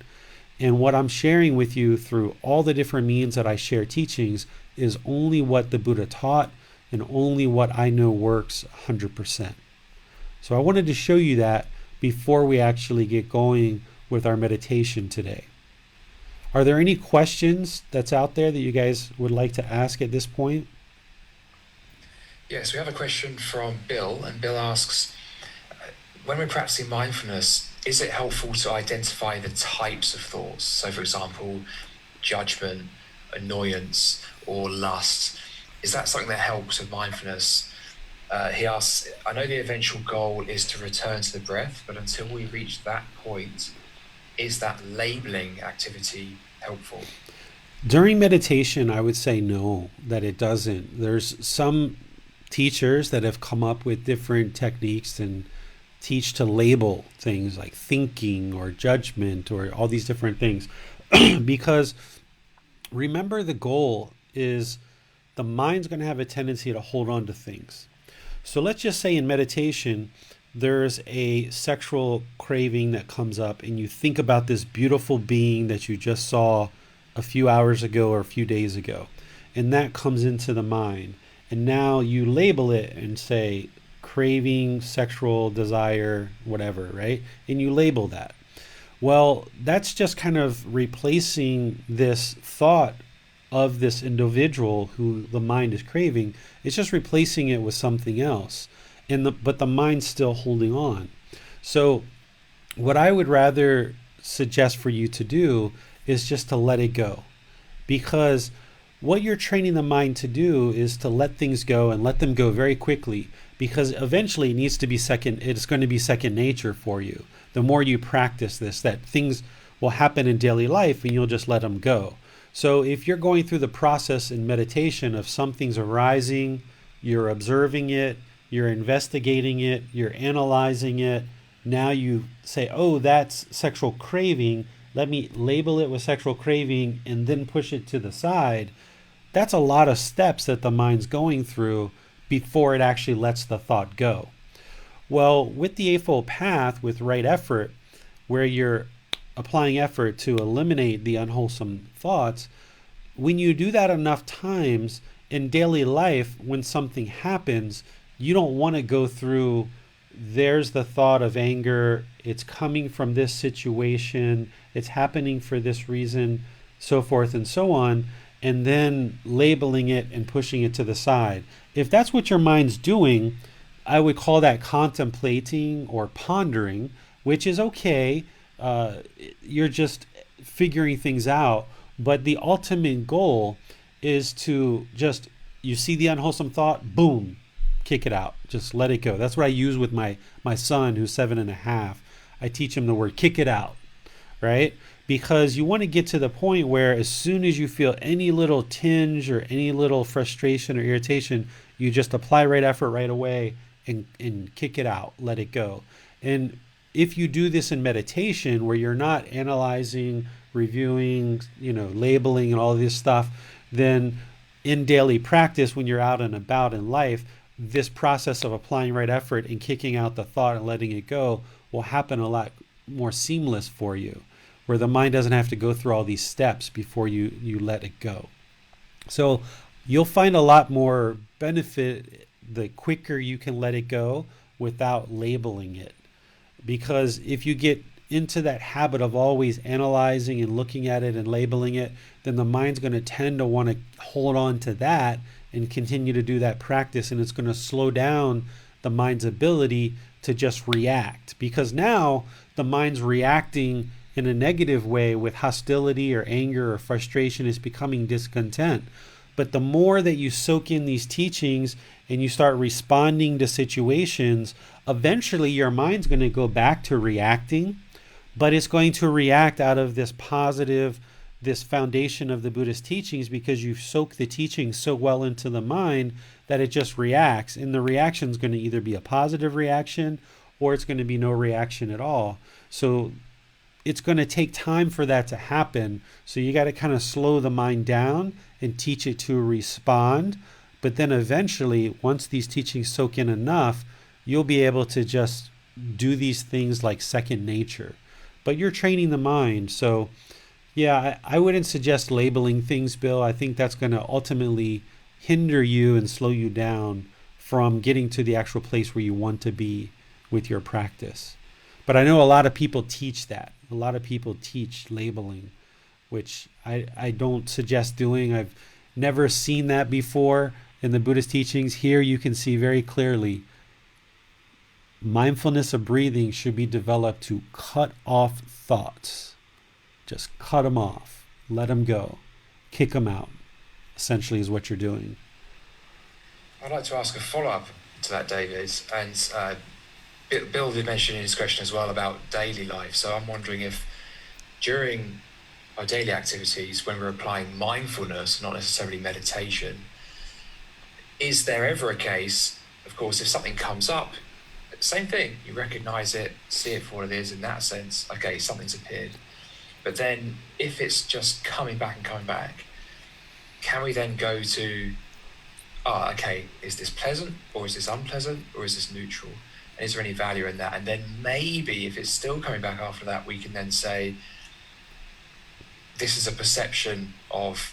And what I'm sharing with you through all the different means that I share teachings is only what the Buddha taught and only what I know works 100%. So I wanted to show you that before we actually get going with our meditation today. Are there any questions that's out there that you guys would like to ask at this point? Yes, we have a question from Bill, and Bill asks, when we're practicing mindfulness, is it helpful to identify the types of thoughts? So, for example, judgment, annoyance, or lust. is that something that helps with mindfulness? He asks, I know the eventual goal is to return to the breath, but until we reach that point, is that labeling activity helpful? During meditation, I would say no, that it doesn't. There's some teachers that have come up with different techniques and teach to label things like thinking or judgment or all these different things. Because remember, the goal is the mind's going to have a tendency to hold on to things. So let's just say in meditation, there's a sexual craving that comes up, and you think about this beautiful being that you just saw a few hours ago or a few days ago, and that comes into the mind. And now you label it and say craving, sexual desire, whatever, right? And you label that. Well, that's just kind of replacing this thought of this individual who the mind is craving. It's just replacing it with something else. But the mind's still holding on. So what I would rather suggest for you to do is just to let it go. Because what you're training the mind to do is to let things go and let them go very quickly, because eventually it's going to be second nature for you. The more you practice this, that things will happen in daily life and you'll just let them go. So if you're going through the process in meditation of something's arising, you're observing it, you're investigating it, you're analyzing it, now you say, oh, that's sexual craving, let me label it with sexual craving and then push it to the side. That's a lot of steps that the mind's going through before it actually lets the thought go. Well, with the Eightfold Path, with right effort, where you're applying effort to eliminate the unwholesome thoughts, when you do that enough times in daily life, when something happens, you don't want to go through, there's the thought of anger, it's coming from this situation, it's happening for this reason, so forth and so on, and then labeling it and pushing it to the side. If that's what your mind's doing, I would call that contemplating or pondering, which is okay. You're just figuring things out. But the ultimate goal is to just, you see the unwholesome thought, boom, kick it out. Just let it go. That's what I use with my son, who's 7.5. I teach him the word kick it out, right? Because you want to get to the point where as soon as you feel any little tinge or any little frustration or irritation, you just apply right effort right away and kick it out, let it go. And if you do this in meditation where you're not analyzing, reviewing, labeling and all this stuff, then in daily practice, when you're out and about in life, this process of applying right effort and kicking out the thought and letting it go will happen a lot more seamless for you, where the mind doesn't have to go through all these steps before you let it go. So you'll find a lot more benefit the quicker you can let it go without labeling it. Because if you get into that habit of always analyzing and looking at it and labeling it, then the mind's going to tend to want to hold on to that and continue to do that practice, and it's going to slow down the mind's ability to just react, because now the mind's reacting in a negative way with hostility or anger or frustration, is becoming discontent. But the more that you soak in these teachings and you start responding to situations, eventually your mind's going to go back to reacting, but it's going to react out of this positive, this foundation of the Buddhist teachings, because you've soaked the teachings so well into the mind that it just reacts. And the reaction is going to either be a positive reaction or it's going to be no reaction at all. So it's going to take time for that to happen. So you got to kind of slow the mind down and teach it to respond. But then eventually, once these teachings soak in enough, you'll be able to just do these things like second nature. But you're training the mind. So yeah, I wouldn't suggest labeling things, Bill. I think that's going to ultimately hinder you and slow you down from getting to the actual place where you want to be with your practice. But I know a lot of people teach that. A lot of people teach labeling, which I don't suggest doing. I've never seen that before in the Buddhist teachings. Here you can see very clearly mindfulness of breathing should be developed to cut off thoughts. Just cut them off. Let them go. Kick them out, essentially, is what you're doing. I'd like to ask a follow-up to that, David, and Bill did mention in his question as well about daily life. So I'm wondering if during our daily activities, when we're applying mindfulness, not necessarily meditation, is there ever a case, of course, if something comes up, same thing, you recognize it, see it for what it is in that sense, okay, something's appeared. But then if it's just coming back and coming back, can we then go to, okay, is this pleasant or is this unpleasant or is this neutral? And is there any value in that? And then maybe if it's still coming back after that, we can then say, this is a perception of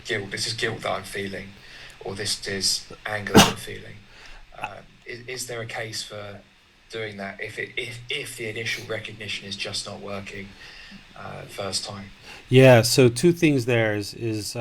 guilt. This is guilt that I'm feeling, or this is anger that I'm feeling. Is there a case for doing that if the initial recognition is just not working first time? Yeah, so two things there is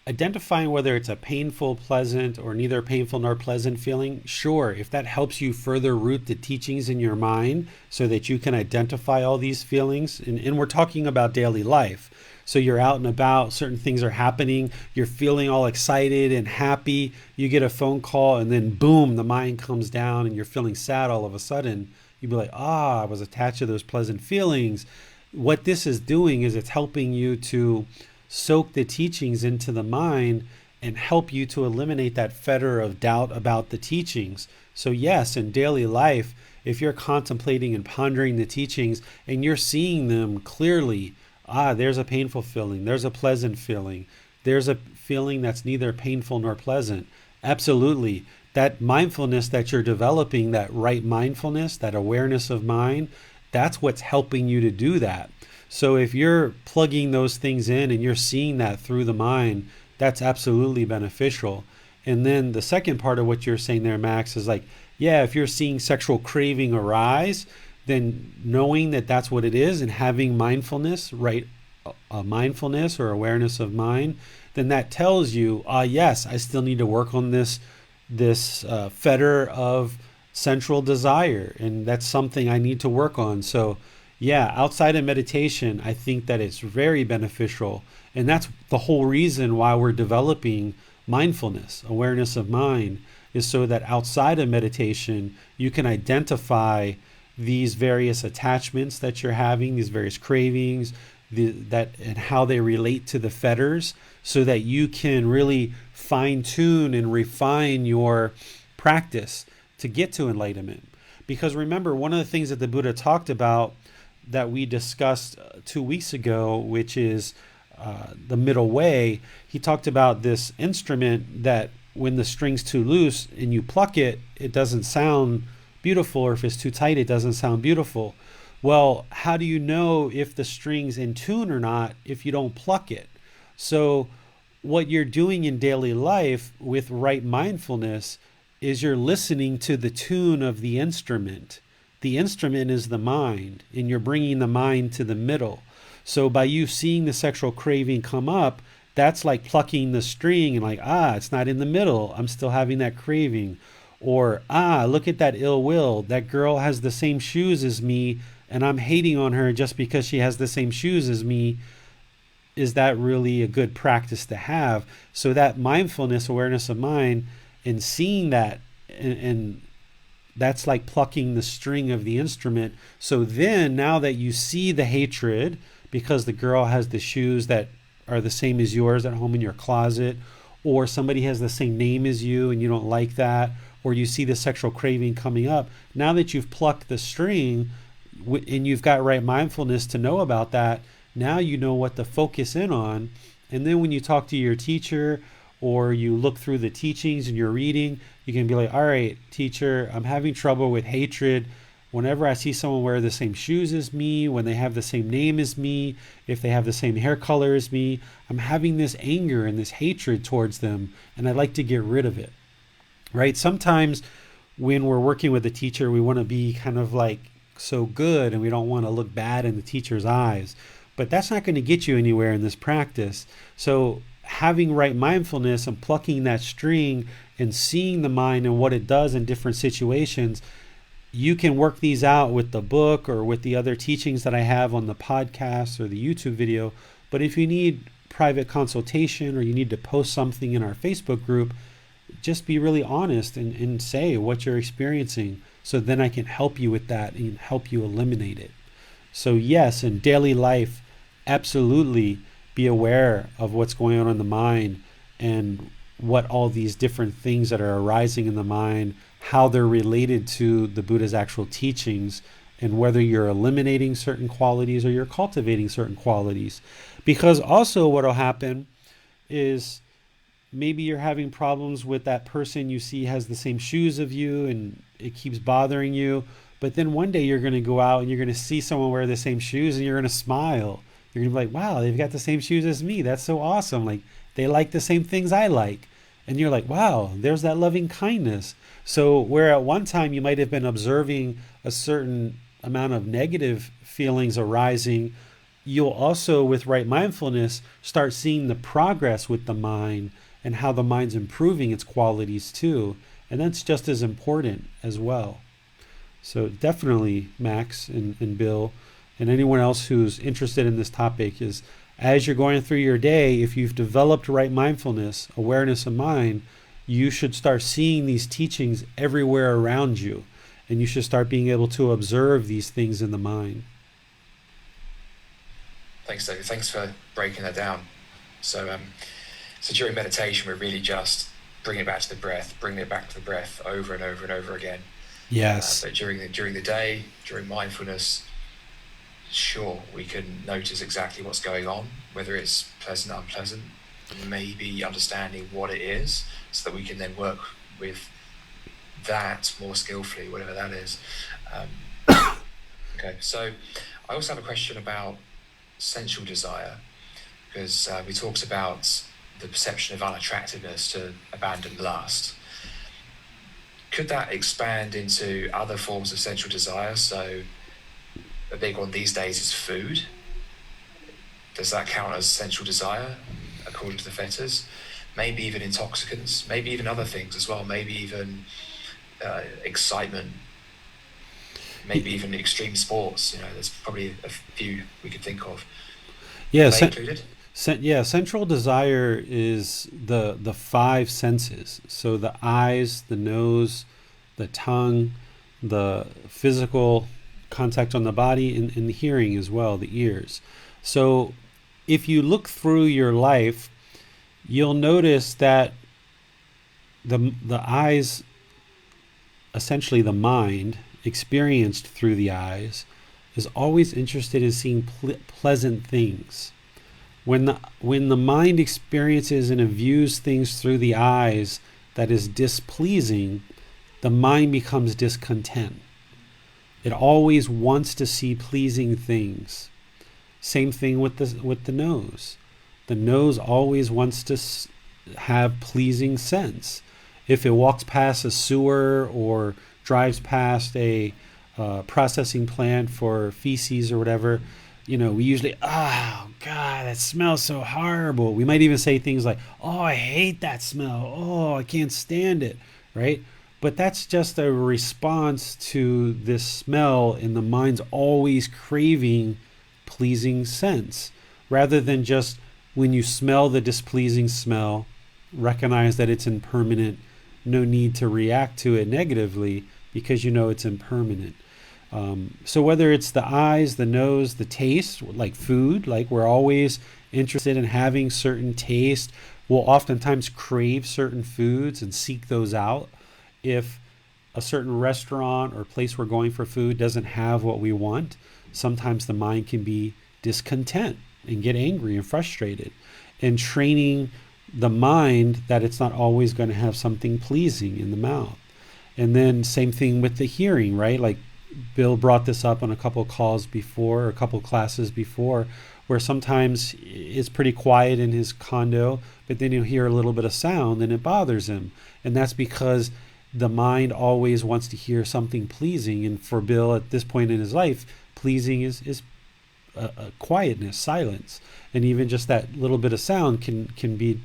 identifying whether it's a painful, pleasant, or neither painful nor pleasant feeling. Sure, if that helps you further root the teachings in your mind so that you can identify all these feelings, and we're talking about daily life. So you're out and about, certain things are happening, you're feeling all excited and happy, you get a phone call, and then boom, the mind comes down and you're feeling sad all of a sudden. You'd be like, I was attached to those pleasant feelings. What this is doing is it's helping you to soak the teachings into the mind and help you to eliminate that fetter of doubt about the teachings. So yes, in daily life, if you're contemplating and pondering the teachings and you're seeing them clearly, there's a painful feeling, there's a pleasant feeling, there's a feeling that's neither painful nor pleasant. Absolutely. That mindfulness that you're developing, that right mindfulness, that awareness of mind, that's what's helping you to do that. So if you're plugging those things in and you're seeing that through the mind, that's absolutely beneficial. And then the second part of what you're saying there, Max, is like, yeah, if you're seeing sexual craving arise, then knowing that that's what it is and having mindfulness, right, mindfulness or awareness of mind, then that tells you, yes, I still need to work on this fetter of sensual desire, and that's something I need to work on. So yeah, outside of meditation, I think that it's very beneficial. And that's the whole reason why we're developing mindfulness, awareness of mind, is so that outside of meditation, you can identify these various attachments that you're having, these various cravings, and how they relate to the fetters, so that you can really fine tune and refine your practice to get to enlightenment. Because remember, one of the things that the Buddha talked about that we discussed 2 weeks ago, which is the middle way, he talked about this instrument that when the string's too loose and you pluck it, it doesn't sound beautiful, or if it's too tight, it doesn't sound beautiful. Well, how do you know if the string's in tune or not if you don't pluck it? So what you're doing in daily life with right mindfulness is you're listening to the tune of the instrument. The instrument is the mind, and you're bringing the mind to the middle. So by you seeing the sexual craving come up, that's like plucking the string and like, it's not in the middle. I'm still having that craving. Or, look at that ill will. That girl has the same shoes as me, and I'm hating on her just because she has the same shoes as me. Is that really a good practice to have? So that mindfulness, awareness of mind, and seeing that, and that's like plucking the string of the instrument. So then now that you see the hatred because the girl has the shoes that are the same as yours at home in your closet, or somebody has the same name as you and you don't like that, or you see the sexual craving coming up, now that you've plucked the string and you've got right mindfulness to know about that, now you know what to focus in on. And then when you talk to your teacher or you look through the teachings and you're reading, you can be like, all right, teacher, I'm having trouble with hatred. Whenever I see someone wear the same shoes as me, when they have the same name as me, if they have the same hair color as me, I'm having this anger and this hatred towards them, and I'd like to get rid of it, right? Sometimes when we're working with a teacher, we want to be kind of like so good and we don't want to look bad in the teacher's eyes. But that's not going to get you anywhere in this practice. So having right mindfulness and plucking that string and seeing the mind and what it does in different situations, you can work these out with the book or with the other teachings that I have on the podcast or the YouTube video. But if you need private consultation or you need to post something in our Facebook group, just be really honest and say what you're experiencing, so then I can help you with that and help you eliminate it. So yes, in daily life, absolutely be aware of what's going on in the mind and what all these different things that are arising in the mind, how they're related to the Buddha's actual teachings, and whether you're eliminating certain qualities or you're cultivating certain qualities. Because also what will happen is maybe you're having problems with that person you see has the same shoes of you and it keeps bothering you. But then one day you're going to go out and you're going to see someone wear the same shoes and you're going to smile. You're going to be like, wow, they've got the same shoes as me. That's so awesome. Like, they like the same things I like. And you're like, wow, there's that loving kindness. So where at one time you might have been observing a certain amount of negative feelings arising, you'll also, with right mindfulness, start seeing the progress with the mind and how the mind's improving its qualities too. And that's just as important as well. So definitely, Max and Bill and anyone else who's interested in this topic, is as you're going through your day, if you've developed right mindfulness, awareness of mind, you should start seeing these teachings everywhere around you. And you should start being able to observe these things in the mind. Thanks, David. Thanks for breaking that down. So during meditation, we're really just bringing it back to the breath over and over and over again. Yes. But during the day, during mindfulness, sure, we can notice exactly what's going on, whether it's pleasant, unpleasant, maybe understanding what it is, so that we can then work with that more skillfully, whatever that is. Okay, so I also have a question about sensual desire, because we talked about the perception of unattractiveness to abandoned lust. Could that expand into other forms of sensual desire? So a big one these days is food. Does that count as sensual desire according to the fetters? Maybe even intoxicants, maybe even other things as well, maybe even excitement, maybe even extreme sports. There's probably a few we could think of. Yeah, Are they included? Central desire is the five senses. So the eyes, the nose, the tongue, the physical contact on the body, and the hearing as well, the ears. So if you look through your life, you'll notice that the eyes, essentially the mind, experienced through the eyes, is always interested in seeing pleasant things. When the mind experiences and views things through the eyes that is displeasing, the mind becomes discontent. It always wants to see pleasing things. Same thing with the nose. The nose always wants to have pleasing scents. If it walks past a sewer or drives past a processing plant for feces or whatever, we usually, oh God, that smells so horrible. We might even say things like, oh, I hate that smell. Oh, I can't stand it, right? But that's just a response to this smell, and the mind's always craving pleasing scents. Rather than just, when you smell the displeasing smell, recognize that it's impermanent. No need to react to it negatively, because it's impermanent. So whether it's the eyes, the nose, the taste, like food, like we're always interested in having certain taste. We'll oftentimes crave certain foods and seek those out. If a certain restaurant or place we're going for food doesn't have what we want, sometimes the mind can be discontent and get angry and frustrated. And training the mind that it's not always going to have something pleasing in the mouth. And then same thing with the hearing, right? Like Bill brought this up on a couple of calls before, or a couple of classes before, where sometimes it's pretty quiet in his condo, but then he'll hear a little bit of sound and it bothers him. And that's because the mind always wants to hear something pleasing. And for Bill at this point in his life, pleasing is quietness, silence. And even just that little bit of sound can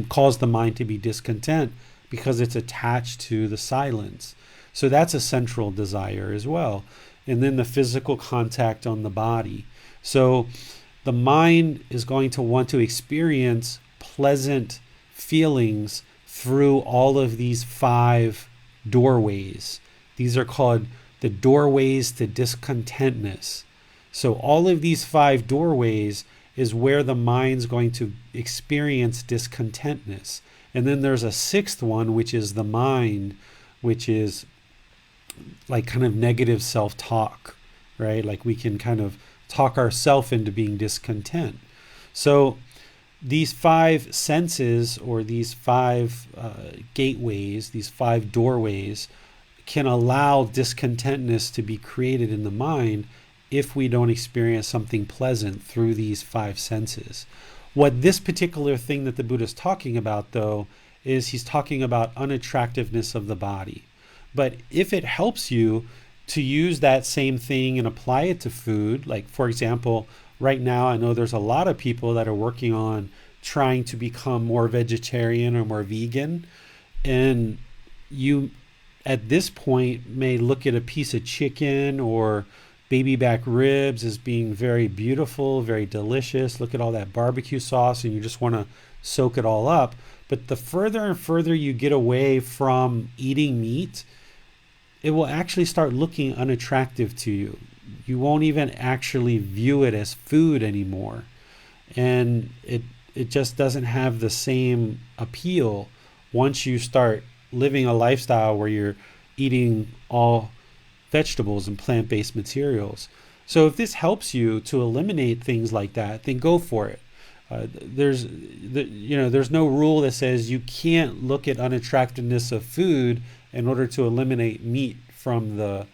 cause the mind to be discontent because it's attached to the silence. So that's a central desire as well. And then the physical contact on the body. So the mind is going to want to experience pleasant feelings through all of these 5 doorways. These are called the doorways to discontentness. So all of these 5 doorways is where the mind's going to experience discontentness. And then there's a 6th one, which is the mind, which is like kind of negative self-talk, right? Like we can kind of talk ourselves into being discontent. So these 5 senses, or these 5 gateways, these 5 doorways, can allow discontentness to be created in the mind if we don't experience something pleasant through these 5 senses. What this particular thing that the Buddha is talking about, though, is he's talking about unattractiveness of the body. But if it helps you to use that same thing and apply it to food, like for example, right now I know there's a lot of people that are working on trying to become more vegetarian or more vegan, and you at this point may look at a piece of chicken or baby back ribs as being very beautiful, very delicious. Look at all that barbecue sauce and you just want to soak it all up. But the further and further you get away from eating meat, it will actually start looking unattractive to you. You won't even actually view it as food anymore. And it just doesn't have the same appeal once you start living a lifestyle where you're eating all vegetables and plant-based materials. So if this helps you to eliminate things like that, then go for it. There's no rule that says you can't look at unattractiveness of food in order to eliminate meat from the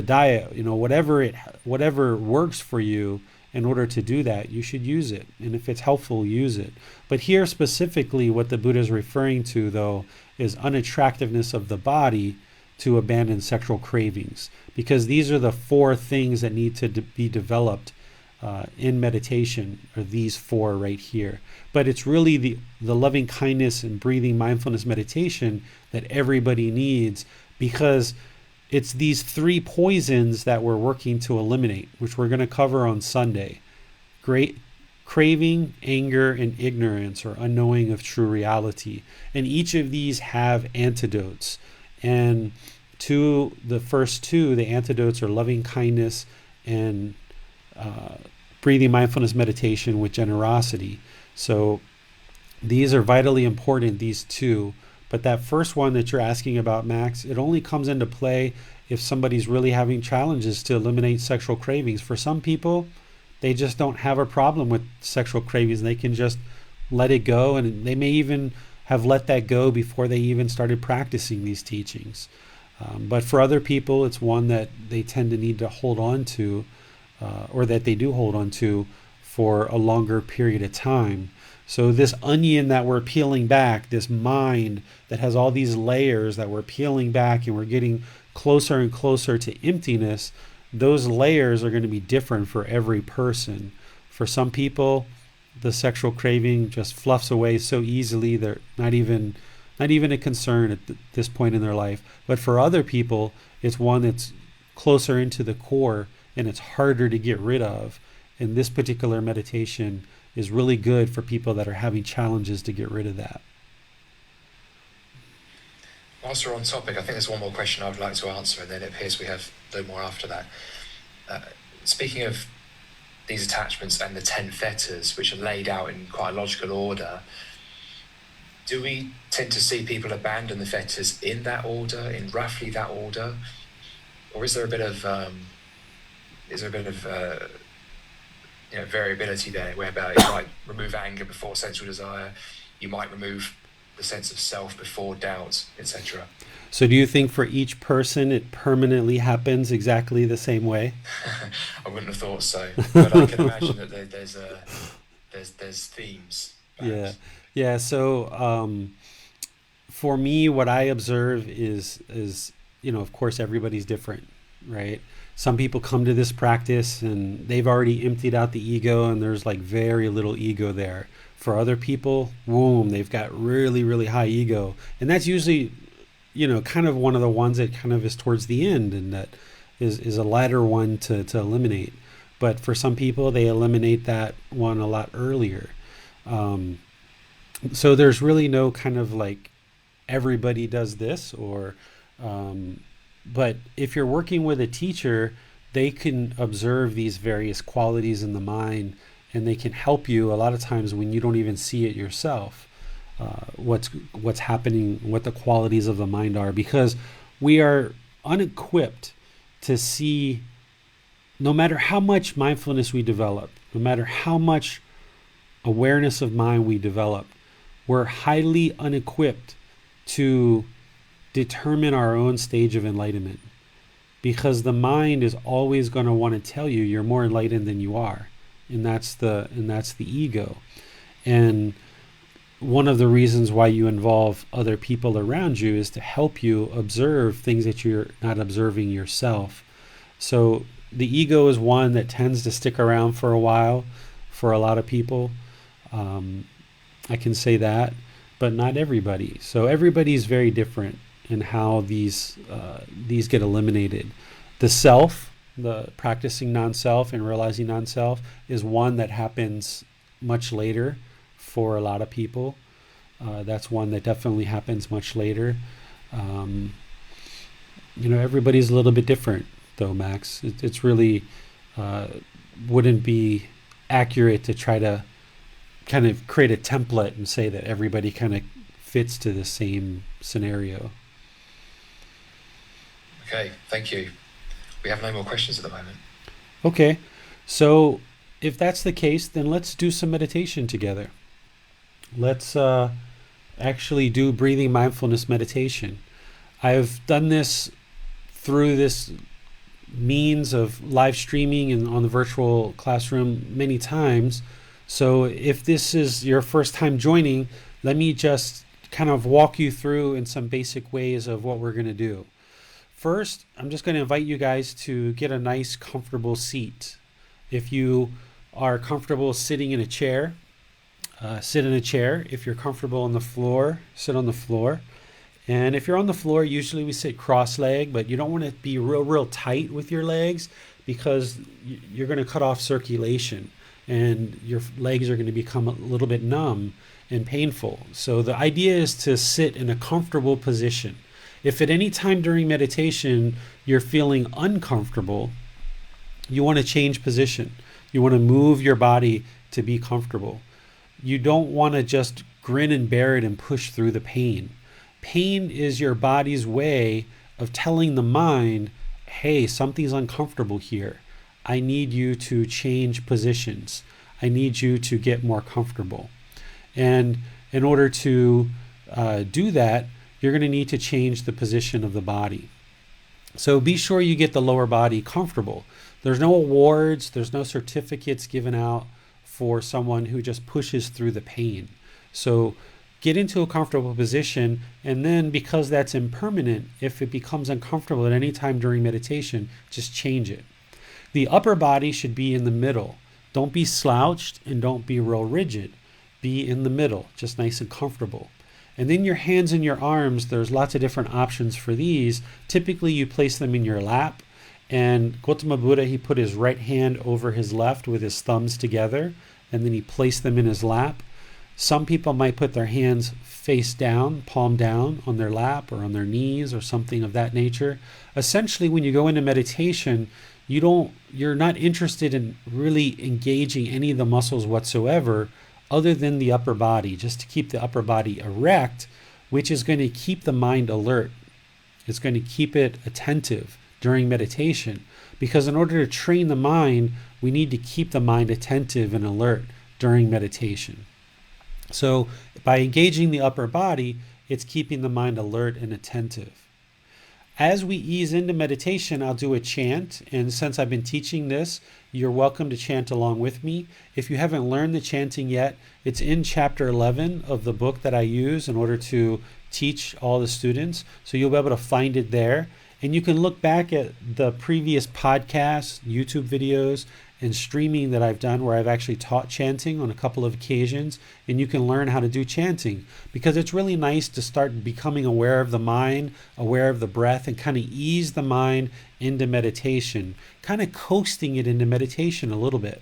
diet. Whatever works for you, in order to do that, you should use it. And if it's helpful, use it. But here specifically, what the Buddha is referring to, though, is unattractiveness of the body to abandon sexual cravings. Because these are the 4 things that need to be developed in meditation, are these 4 right here. But it's really the loving kindness and breathing mindfulness meditation that everybody needs, because it's these 3 poisons that we're working to eliminate, which we're going to cover on Sunday. Great craving, anger, and ignorance, or unknowing of true reality. And each of these have antidotes. And the first 2, the antidotes are loving kindness and breathing mindfulness meditation with generosity. So these are vitally important, these 2. But that first one that you're asking about, Max, it only comes into play if somebody's really having challenges to eliminate sexual cravings. For some people, they just don't have a problem with sexual cravings. They can just let it go, and they may even have let that go before they even started practicing these teachings. But for other people, it's one that they tend to need to hold on to, or that they do hold on to for a longer period of time. So this onion that we're peeling back, this mind that has all these layers that we're peeling back, and we're getting closer and closer to emptiness, those layers are going to be different for every person. For some people, the sexual craving just fluffs away so easily, they're not even a concern at this point in their life. But for other people, it's one that's closer into the core and it's harder to get rid of. And this particular meditation is really good for people that are having challenges to get rid of that. Whilst we're on topic, I think there's one more question I would like to answer, and then it appears we have no more after that. Speaking of these attachments and the 10 fetters, which are laid out in quite a logical order, do we tend to see people abandon the fetters in that order, in roughly that order? Or is there a bit of variability there, whereby you might remove anger before sensual desire, you might remove the sense of self before doubt, etc.? So do you think for each person it permanently happens exactly the same way? I wouldn't have thought so, but I can imagine that there's themes. Perhaps. Yeah. So for me, what I observe is of course everybody's different, right? Some people come to this practice and they've already emptied out the ego, and there's like very little ego there. For other people, boom, they've got really, really high ego. And that's usually, kind of one of the ones that kind of is towards the end, and that is a lighter one to eliminate. But for some people, they eliminate that one a lot earlier. Um, so there's really no kind of like everybody does this, or um, but if you're working with a teacher, they can observe these various qualities in the mind, and they can help you a lot of times when you don't even see it yourself. What's happening, what the qualities of the mind are, because we are unequipped to see. No matter how much mindfulness we develop, no matter how much awareness of mind we develop, we're highly unequipped to determine our own stage of enlightenment, because the mind is always going to want to tell you you're more enlightened than you are, and that's the ego. And one of the reasons why you involve other people around you is to help you observe things that you're not observing yourself. So the ego is one that tends to stick around for a while for a lot of people. I can say that, but not everybody. So everybody's very different in how these get eliminated. The self, the practicing non-self and realizing non-self, is one that happens much later for a lot of people. That's one that definitely happens much later. Everybody's a little bit different, though, Max. It's really wouldn't be accurate to try to kind of create a template and say that everybody kind of fits to the same scenario. Okay, thank you. We have no more questions at the moment. Okay, so if that's the case, then let's do some meditation together. Let's actually do breathing mindfulness meditation. I've done this through this means of live streaming and on the virtual classroom many times. So if this is your first time joining, let me just kind of walk you through in some basic ways of what we're going to do. First, I'm just going to invite you guys to get a nice comfortable seat. If you are comfortable sitting in a chair, sit in a chair. If you're comfortable on the floor, sit on the floor. And if you're on the floor, usually we sit cross-legged, but you don't want to be real tight with your legs, because you're going to cut off circulation and your legs are going to become a little bit numb and painful. So the idea is to sit in a comfortable position. If at any time during meditation you're feeling uncomfortable, you want to change position. You want to move your body to be comfortable. You don't want to just grin and bear it and push through the pain. Pain is your body's way of telling the mind, hey, something's uncomfortable here. I need you to change positions. I need you to get more comfortable. And in order to do that, you're going to need to change the position of the body. So be sure you get the lower body comfortable. There's no awards, there's no certificates given out for someone who just pushes through the pain. So get into a comfortable position, and then, because that's impermanent, if it becomes uncomfortable at any time during meditation, just change it. The upper body should be in the middle. Don't be slouched and don't be real rigid. Be in the middle, just nice and comfortable. And then your hands and your arms, there's lots of different options for these. Typically you place them in your lap, and Gotama Buddha, he put his right hand over his left with his thumbs together, and then he placed them in his lap. Some people might put their hands face down, palm down on their lap or on their knees or something of that nature. Essentially, when you go into meditation, you're not interested in really engaging any of the muscles whatsoever other than the upper body, just to keep the upper body erect, which is going to keep the mind alert. It's going to keep it attentive during meditation, because in order to train the mind, we need to keep the mind attentive and alert during meditation. So by engaging the upper body, it's keeping the mind alert and attentive. As we ease into meditation, I'll do a chant, and since I've been teaching this, you're welcome to chant along with me. If you haven't learned the chanting yet, it's in chapter 11 of the book that I use in order to teach all the students, so you'll be able to find it there. And you can look back at the previous podcasts, YouTube videos, and streaming that I've done where I've actually taught chanting on a couple of occasions, and you can learn how to do chanting, because it's really nice to start becoming aware of the mind, aware of the breath, and kind of ease the mind into meditation, kind of coasting it into meditation a little bit.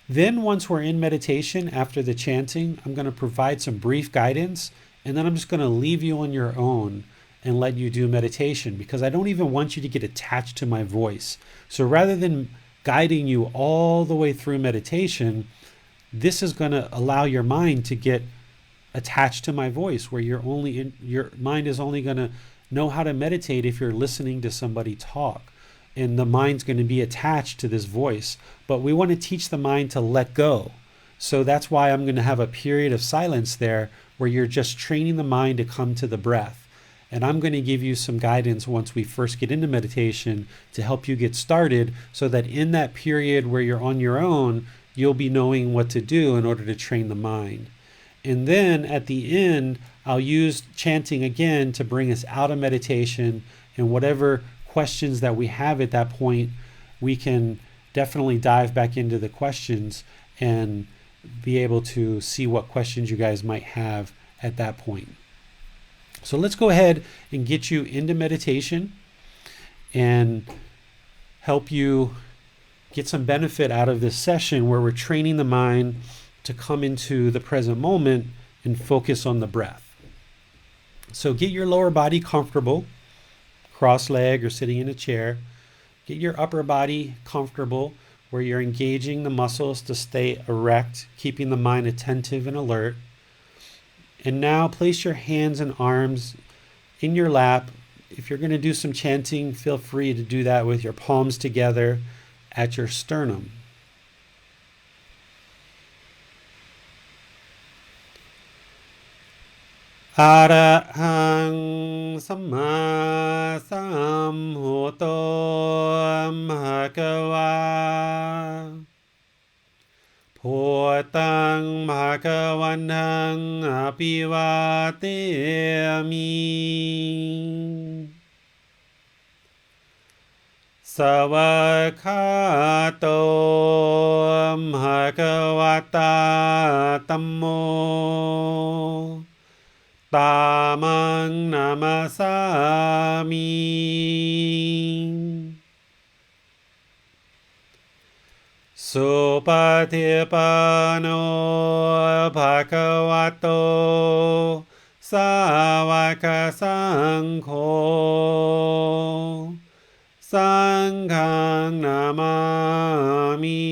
Then once we're in meditation after the chanting, I'm going to provide some brief guidance, and then I'm just going to leave you on your own and let you do meditation, because I don't even want you to get attached to my voice. So rather than guiding you all the way through meditation, this is going to allow your mind to get attached to my voice, where your mind is only going to know how to meditate if you're listening to somebody talk, and the mind's going to be attached to this voice. But we want to teach the mind to let go. So that's why I'm going to have a period of silence there where you're just training the mind to come to the breath. And I'm going to give you some guidance once we first get into meditation to help you get started, so that in that period where you're on your own, you'll be knowing what to do in order to train the mind. And then at the end, I'll use chanting again to bring us out of meditation, and whatever questions that we have at that point, we can definitely dive back into the questions and be able to see what questions you guys might have at that point. So let's go ahead and get you into meditation and help you get some benefit out of this session where we're training the mind to come into the present moment and focus on the breath. So get your lower body comfortable, cross-legged or sitting in a chair. Get your upper body comfortable, where you're engaging the muscles to stay erect, keeping the mind attentive and alert. And now place your hands and arms in your lap. If you're going to do some chanting, feel free to do that with your palms together at your sternum. Arahang Samma Sambuddho Bhagava Bhutang Bhagavantang Apivateyami Savakato Bhagavata Tammo Tamang Namasami Supatipano Bhagavato Savaka Sangho Sanghang Namami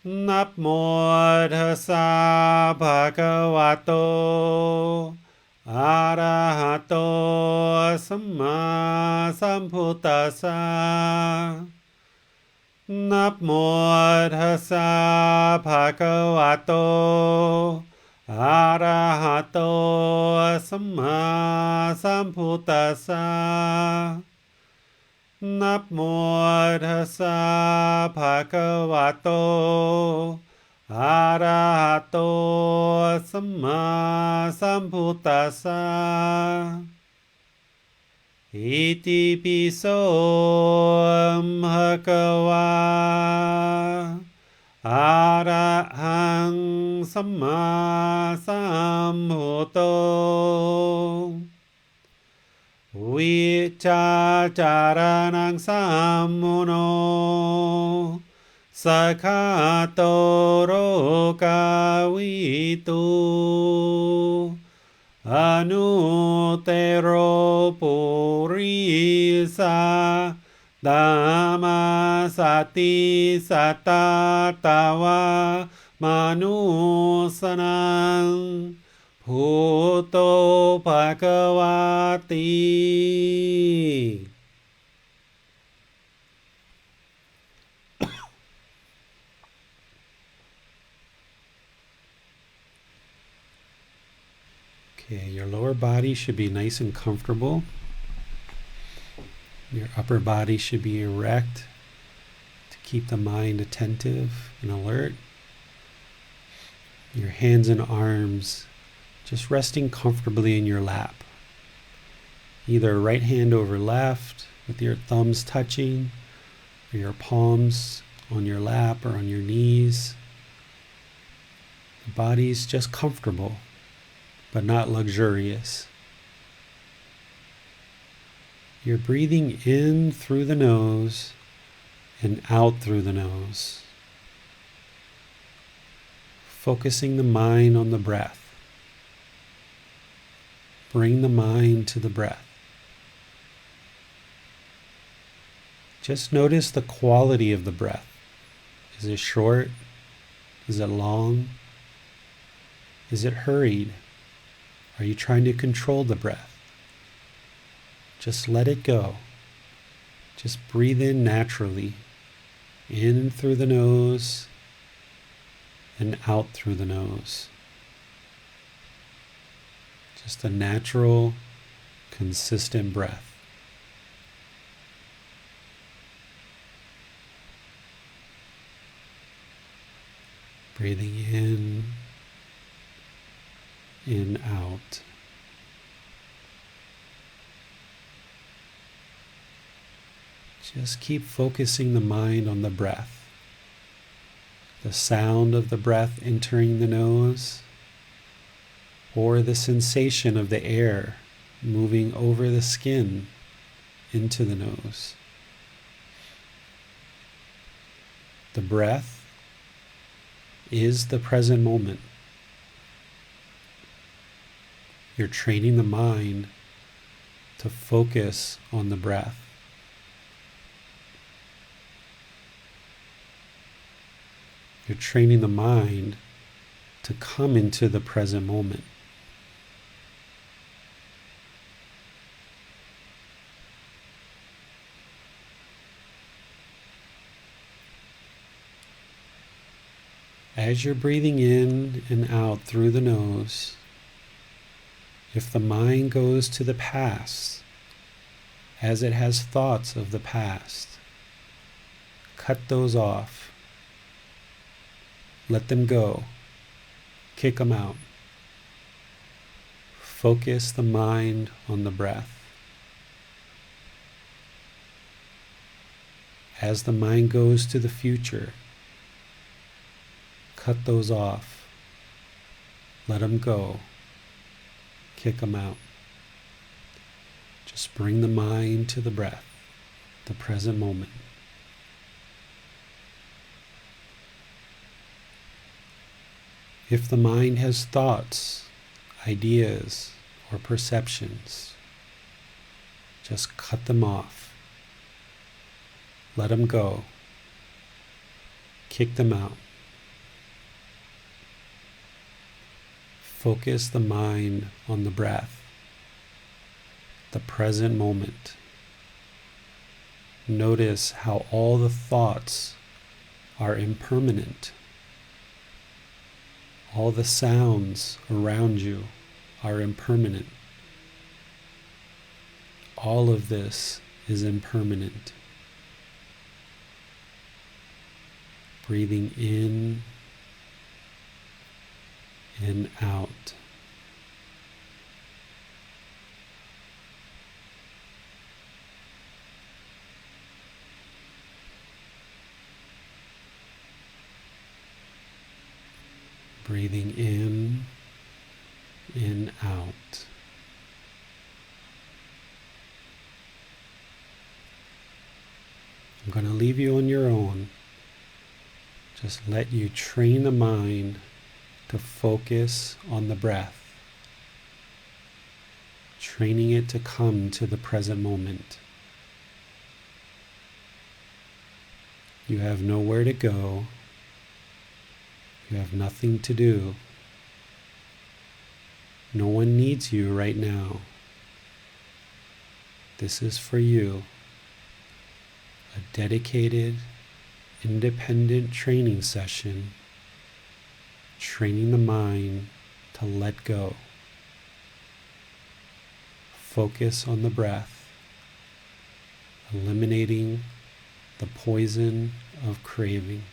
Namo tassa bhagavato arahato samma sambuddhassa. Namo tassa bhagavato arahato samma sambuddhassa. Namo tassa bhagavato arahato samma sambuddhassa. Iti piso bhagava arahang samma sambuddho. Vicacaranang sammuno sakatoro kawitu anutero purisa dhammasati satatawa manusanang Bhuto Bhagavati. Okay, your lower body should be nice and comfortable. Your upper body should be erect to keep the mind attentive and alert. Your hands and arms just resting comfortably in your lap. either right hand over left with your thumbs touching, or your palms on your lap or on your knees. The body's just comfortable, but not luxurious. You're breathing in through the nose and out through the nose, focusing the mind on the breath. Bring the mind to the breath. Just notice the quality of the breath. Is it short? Is it long? Is it hurried? Are you trying to control the breath? Just let it go. Just breathe in naturally, in through the nose and out through the nose. Just a natural, consistent breath. Breathing in, out. Just keep focusing the mind on the breath. The sound of the breath entering the nose, or the sensation of the air moving over the skin into the nose. The breath is the present moment. You're training the mind to focus on the breath. You're training the mind to come into the present moment. As you're breathing in and out through the nose, if the mind goes to the past, as it has thoughts of the past, cut those off. Let them go. Kick them out. Focus the mind on the breath. As the mind goes to the future, cut those off. Let them go. Kick them out. Just bring the mind to the breath, the present moment. If the mind has thoughts, ideas, or perceptions, just cut them off. Let them go. Kick them out. Focus the mind on the breath, the present moment. Notice how all the thoughts are impermanent. All the sounds around you are impermanent. All of this is impermanent. Breathing in and out. Breathing in and out. I'm going to leave you on your own. Just let you train the mind to focus on the breath, training it to come to the present moment. You have nowhere to go. You have nothing to do. No one needs you right now. This is for you. A dedicated, independent training session, training the mind to let go. Focus on the breath, eliminating the poison of craving.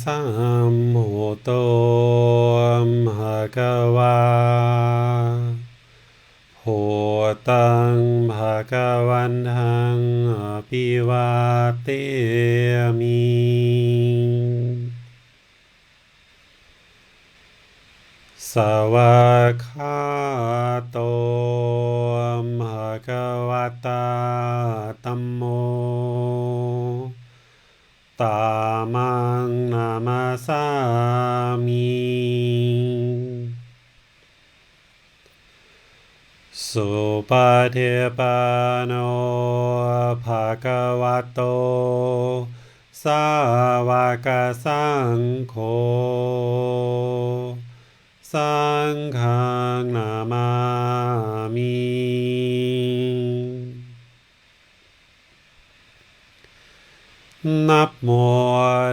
สัมพุทโธภะคะวาโหตังภะคะวันตังอภิวาเทมิสวากขาโตภะคะวะตาธัมโมตามังนามาสามิสุปฏิปันโนภะคะวะโตสาวกสังโฆสังฆังนามามินะโม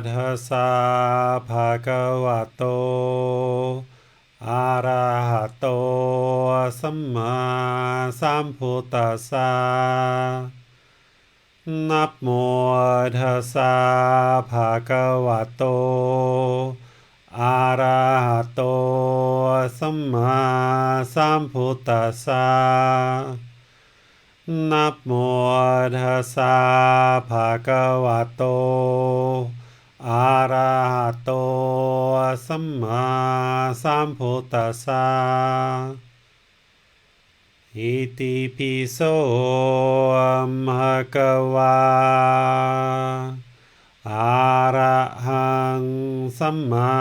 ตัสสะภะคะวะโตอะระหะโตสัมมาสัมพุทธัสสะนะโมตัสสะภะคะวะโตอะระหะโตสัมมาสัมพุทธัสสะนะโมตัสสะภะคะวะโตอะระหะโตสัมมาสัมพุทธัสสะอิติปิโสภะคะวะอะระหังสัมมา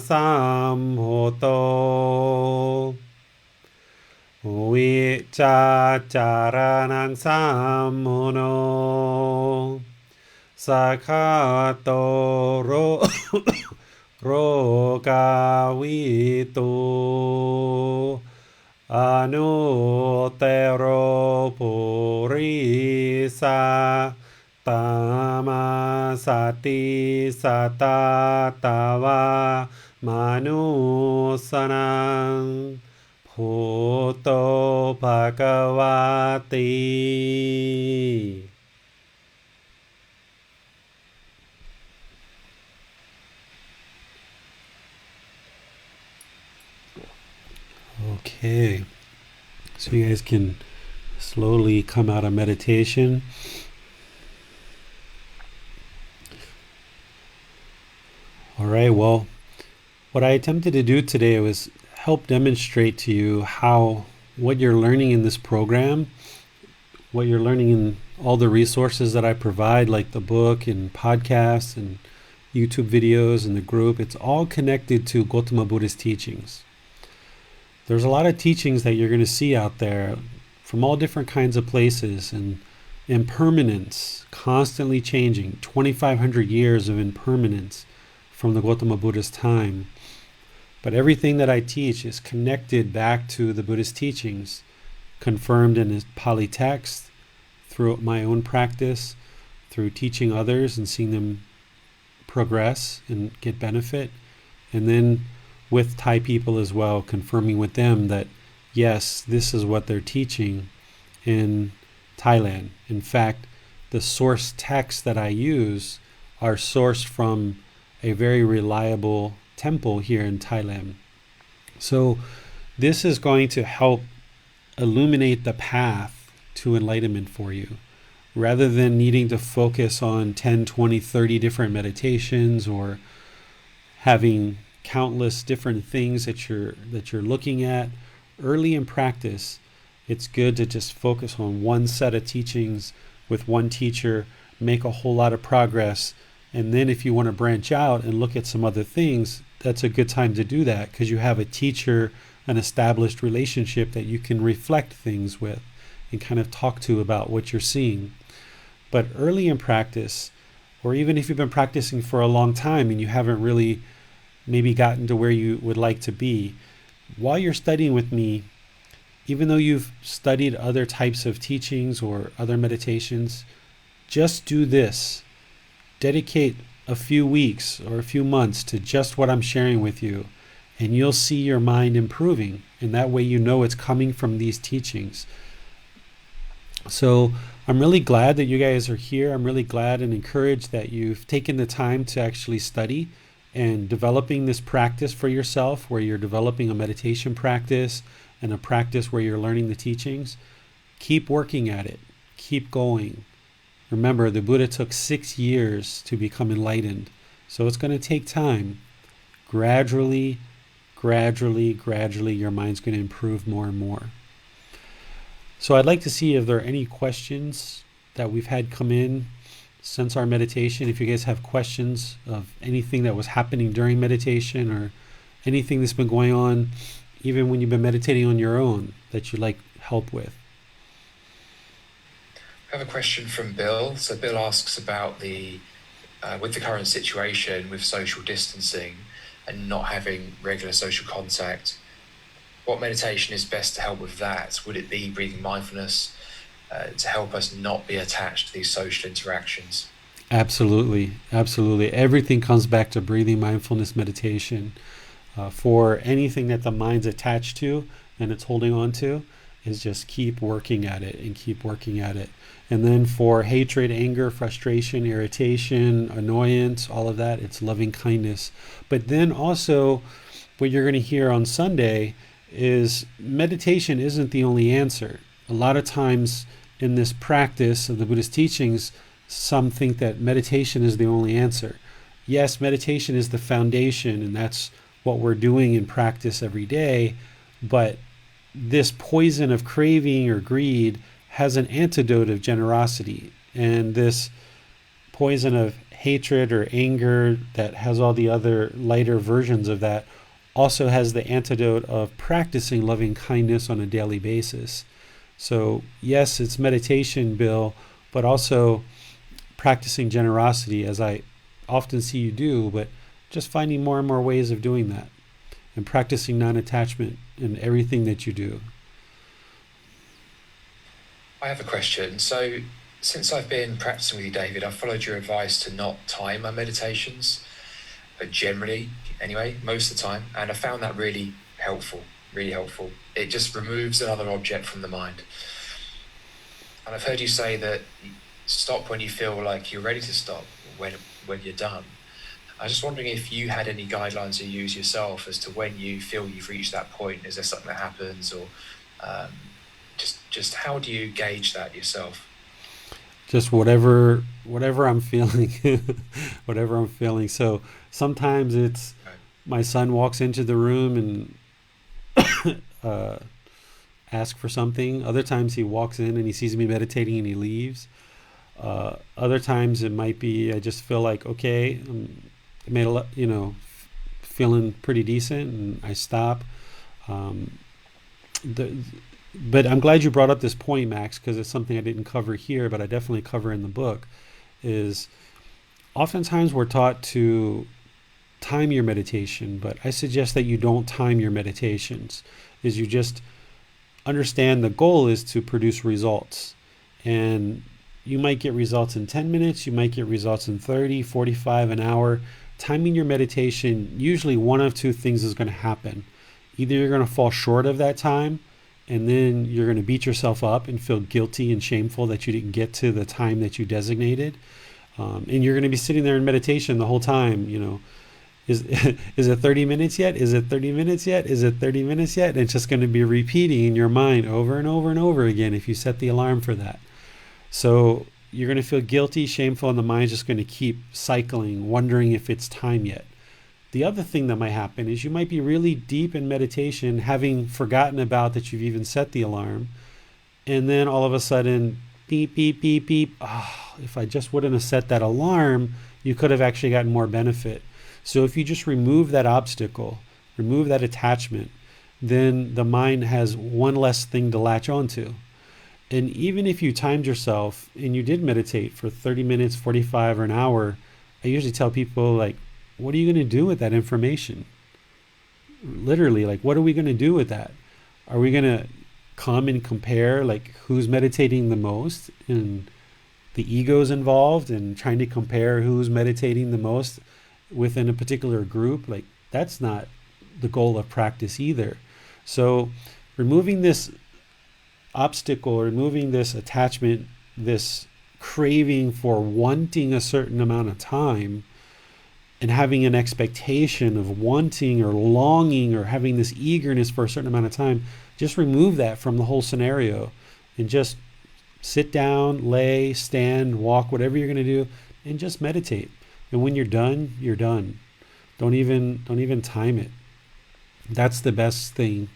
สัมพุทโธวิจาจารนังสัมมุโนสัคคาโตโร โรกาวิตุอนุเตโรปุริสาตามาสติสตาตาวามนุสนังพุทโธภควาติ Okay, so you guys can slowly come out of meditation. All right, well, what I attempted to do today was help demonstrate to you how what you're learning in this program, what you're learning in all the resources that I provide, like the book and podcasts and YouTube videos and the group, it's all connected to Gotama Buddha's teachings. There's a lot of teachings that you're going to see out there from all different kinds of places, and impermanence, constantly changing, 2,500 years of impermanence from the Gotama Buddha's time. But everything that I teach is connected back to the Buddhist teachings, confirmed in his Pali text, through my own practice, through teaching others and seeing them progress and get benefit, and then with Thai people as well, confirming with them that yes, this is what they're teaching in Thailand. In fact, the source texts that I use are sourced from a very reliable temple here in Thailand. So this is going to help illuminate the path to enlightenment for you, rather than needing to focus on 10, 20, 30 different meditations or having countless different things that you're looking at. Early in practice, it's good to just focus on one set of teachings with one teacher, make a whole lot of progress, and then if you want to branch out and look at some other things, that's a good time to do that, because you have a teacher, an established relationship that you can reflect things with and kind of talk to about what you're seeing. But early in practice, or even if you've been practicing for a long time and you haven't really maybe gotten to where you would like to be, while you're studying with me, even though you've studied other types of teachings or other meditations, just do this. Dedicate a few weeks or a few months to just what I'm sharing with you, and you'll see your mind improving. And that way you know it's coming from these teachings. So I'm really glad that you guys are here. I'm really glad and encouraged that you've taken the time to actually study and developing this practice for yourself, where you're developing a meditation practice and a practice where you're learning the teachings. Keep working at it. Keep going. Remember, the Buddha took 6 years to become enlightened. So it's going to take time. Gradually, gradually, your mind's going to improve more and more. So I'd like to see if there are any questions that we've had come in since our meditation. If you guys have questions of anything that was happening during meditation or anything that's been going on, even when you've been meditating on your own, that you'd like help with. I have a question from Bill. So Bill asks about with the current situation with social distancing and not having regular social contact, what meditation is best to help with that? Would it be breathing mindfulness to help us not be attached to these social interactions? Absolutely, absolutely. Everything comes back to breathing mindfulness meditation. For anything that the mind's attached to and it's holding on to, is just keep working at it and keep working at it. And then for hatred, anger, frustration, irritation, annoyance, all of that, it's loving kindness. But then also, what you're going to hear on Sunday is meditation isn't the only answer. A lot of times in this practice of the Buddhist teachings, some think that meditation is the only answer. Yes, meditation is the foundation, and that's what we're doing in practice every day, but this poison of craving or greed has an antidote of generosity, and this poison of hatred or anger that has all the other lighter versions of that also has the antidote of practicing loving kindness on a daily basis. So yes, it's meditation, Bill, but also practicing generosity, as I often see you do, but just finding more and more ways of doing that and practicing non-attachment in everything that you do. I have a question. So since I've been practicing with you, David, I've followed your advice to not time my meditations, but generally, anyway, most of the time, and I found that really helpful, really helpful. It just removes another object from the mind. And I've heard you say that stop when you feel like you're ready to stop, when you're done. I was just wondering if you had any guidelines you use yourself as to when you feel you've reached that point. Is there something that happens, or um, just how do you gauge that yourself? Just whatever I'm feeling, whatever I'm feeling. So sometimes it's Right. my son walks into the room and asks for something. Other times he walks in and he sees me meditating and he leaves. Other times it might be I just feel like, okay, I made a lot, feeling pretty decent, and I stop. Um, the, but I'm glad you brought up this point, Max, because it's something I didn't cover here, but I definitely cover in the book. Is oftentimes we're taught to time your meditation, but I suggest that you don't time your meditations. Is you just understand the goal is to produce results, and you might get results in 10 minutes, you might get results in 30, 45, an hour. Timing your meditation, usually one of two things is going to happen. Either you're going to fall short of that time, and then you're going to beat yourself up and feel guilty and shameful that you didn't get to the time that you designated. And you're going to be sitting there in meditation the whole time, is is it 30 minutes yet? Is it 30 minutes yet? Is it 30 minutes yet? And it's just going to be repeating in your mind over and over and over again if you set the alarm for that. So you're going to feel guilty, shameful, and the mind's just going to keep cycling, wondering if it's time yet. The other thing that might happen is you might be really deep in meditation, having forgotten about that you've even set the alarm, and then all of a sudden, beep, beep, beep, beep. Oh, if I just wouldn't have set that alarm, you could have actually gotten more benefit. So if you just remove that obstacle, remove that attachment, then the mind has one less thing to latch onto. And even if you timed yourself and you did meditate for 30 minutes, 45, or an hour, I usually tell people, like, what are you going to do with that information? Literally, like, what are we going to do with that? Are we going to come and compare, like, who's meditating the most, and the ego's involved and trying to compare who's meditating the most within a particular group? Like, that's not the goal of practice either. So removing this obstacle, removing this attachment, this craving for wanting a certain amount of time and having an expectation of wanting or longing or having this eagerness for a certain amount of time, just remove that from the whole scenario and just sit down, lay, stand, walk, whatever you're going to do, and just meditate. And when you're done, you're done. Don't even time it. That's the best thing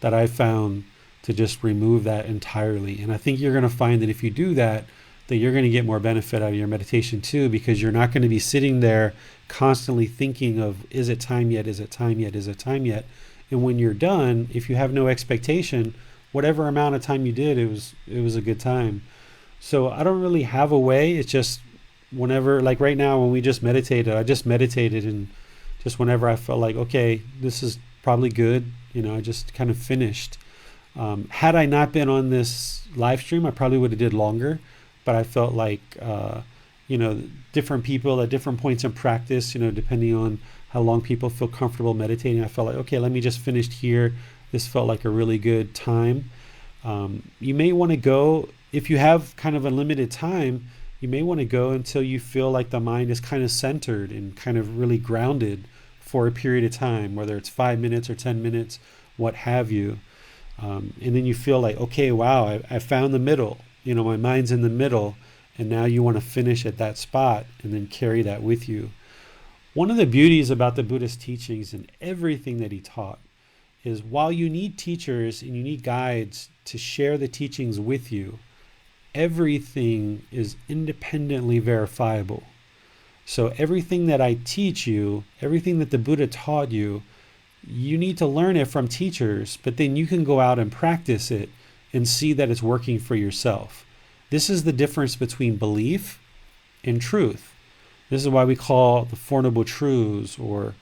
that I found, to just remove that entirely. And I think you're going to find that if you do that, that you're going to get more benefit out of your meditation too, because you're not going to be sitting there constantly thinking of, is it time yet? Is it time yet? Is it time yet? And when you're done, if you have no expectation, whatever amount of time you did, it was a good time. So I don't really have a way. It's just whenever, like right now when we just meditated, I just meditated, and just whenever I felt like, okay, this is probably good, I just kind of finished. Had I not been on this live stream, I probably would have did longer, but I felt like, different people at different points in practice, depending on how long people feel comfortable meditating, I felt like, okay, let me just finish here. This felt like a really good time. You may want to go, if you have kind of a limited time, you may want to go until you feel like the mind is kind of centered and kind of really grounded for a period of time, whether it's 5 minutes or 10 minutes, what have you. And then you feel like, okay, wow, I found the middle. My mind's in the middle, and now you want to finish at that spot and then carry that with you. One of the beauties about the Buddha's teachings and everything that he taught is, while you need teachers and you need guides to share the teachings with you, everything is independently verifiable. So everything that I teach you, everything that the Buddha taught you, you need to learn it from teachers, but then you can go out and practice it and see that it's working for yourself. This is the difference between belief and truth. This is why we call the Four Noble Truths, or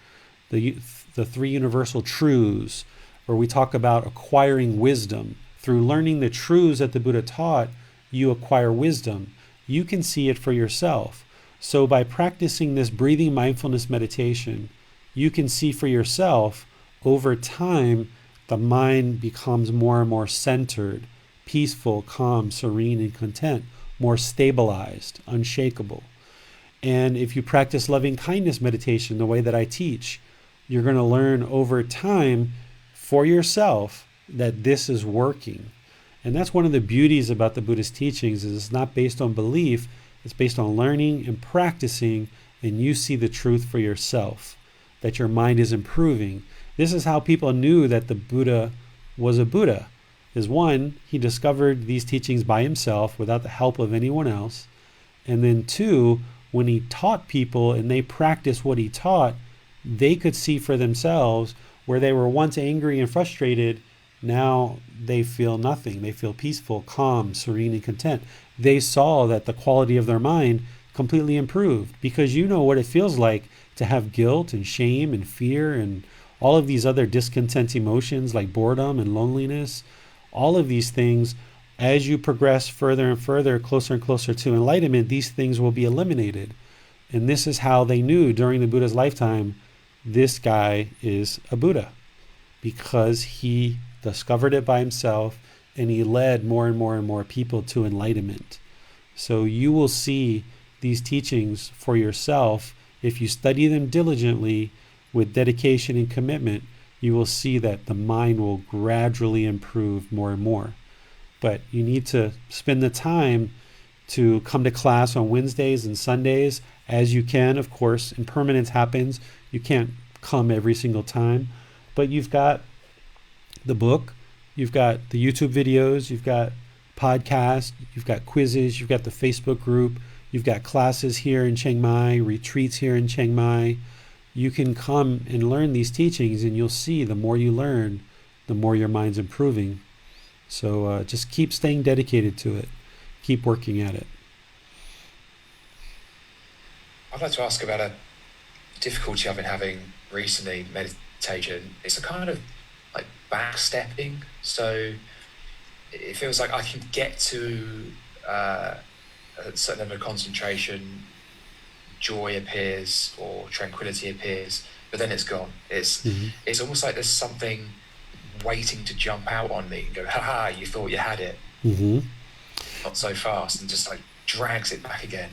the Three Universal Truths, where we talk about acquiring wisdom. Through learning the truths that the Buddha taught, you acquire wisdom. You can see it for yourself. So by practicing this breathing mindfulness meditation, you can see for yourself, over time, the mind becomes more and more centered, peaceful, calm, serene, and content, more stabilized, unshakable. And if you practice loving kindness meditation the way that I teach, you're going to learn over time for yourself that this is working. And that's one of the beauties about the Buddhist teachings, is it's not based on belief, it's based on learning and practicing, and you see the truth for yourself, that your mind is improving. This is how people knew that the Buddha was a Buddha. Is one, he discovered these teachings by himself without the help of anyone else. And then two, when he taught people and they practiced what he taught, they could see for themselves where they were once angry and frustrated. Now they feel nothing. They feel peaceful, calm, serene, and content. They saw that the quality of their mind completely improved, because you know what it feels like to have guilt and shame and fear and all of these other discontent emotions like boredom and loneliness. All of these things, as you progress further and further, closer and closer to enlightenment, these things will be eliminated. And this is how they knew during the Buddha's lifetime, this guy is a Buddha, because he discovered it by himself and he led more and more and more people to enlightenment. So you will see these teachings for yourself. If you study them diligently with dedication and commitment, you will see that the mind will gradually improve more and more. But you need to spend the time to come to class on Wednesdays and Sundays as you can. Of course, impermanence happens. You can't come every single time. But you've got the book, you've got the YouTube videos, you've got podcasts, you've got quizzes, you've got the Facebook group, you've got classes here in Chiang Mai, retreats here in Chiang Mai. You can come and learn these teachings, and you'll see the more you learn, the more your mind's improving. So just keep staying dedicated to it. Keep working at it. I'd like to ask about a difficulty I've been having recently in meditation. It's a kind of like backstepping. So it feels like I can get to a certain level of concentration, joy appears or tranquility appears, but then it's gone. It's almost like there's something waiting to jump out on me and go, haha, you thought you had it, Mm-hmm. not so fast, and just like drags it back again.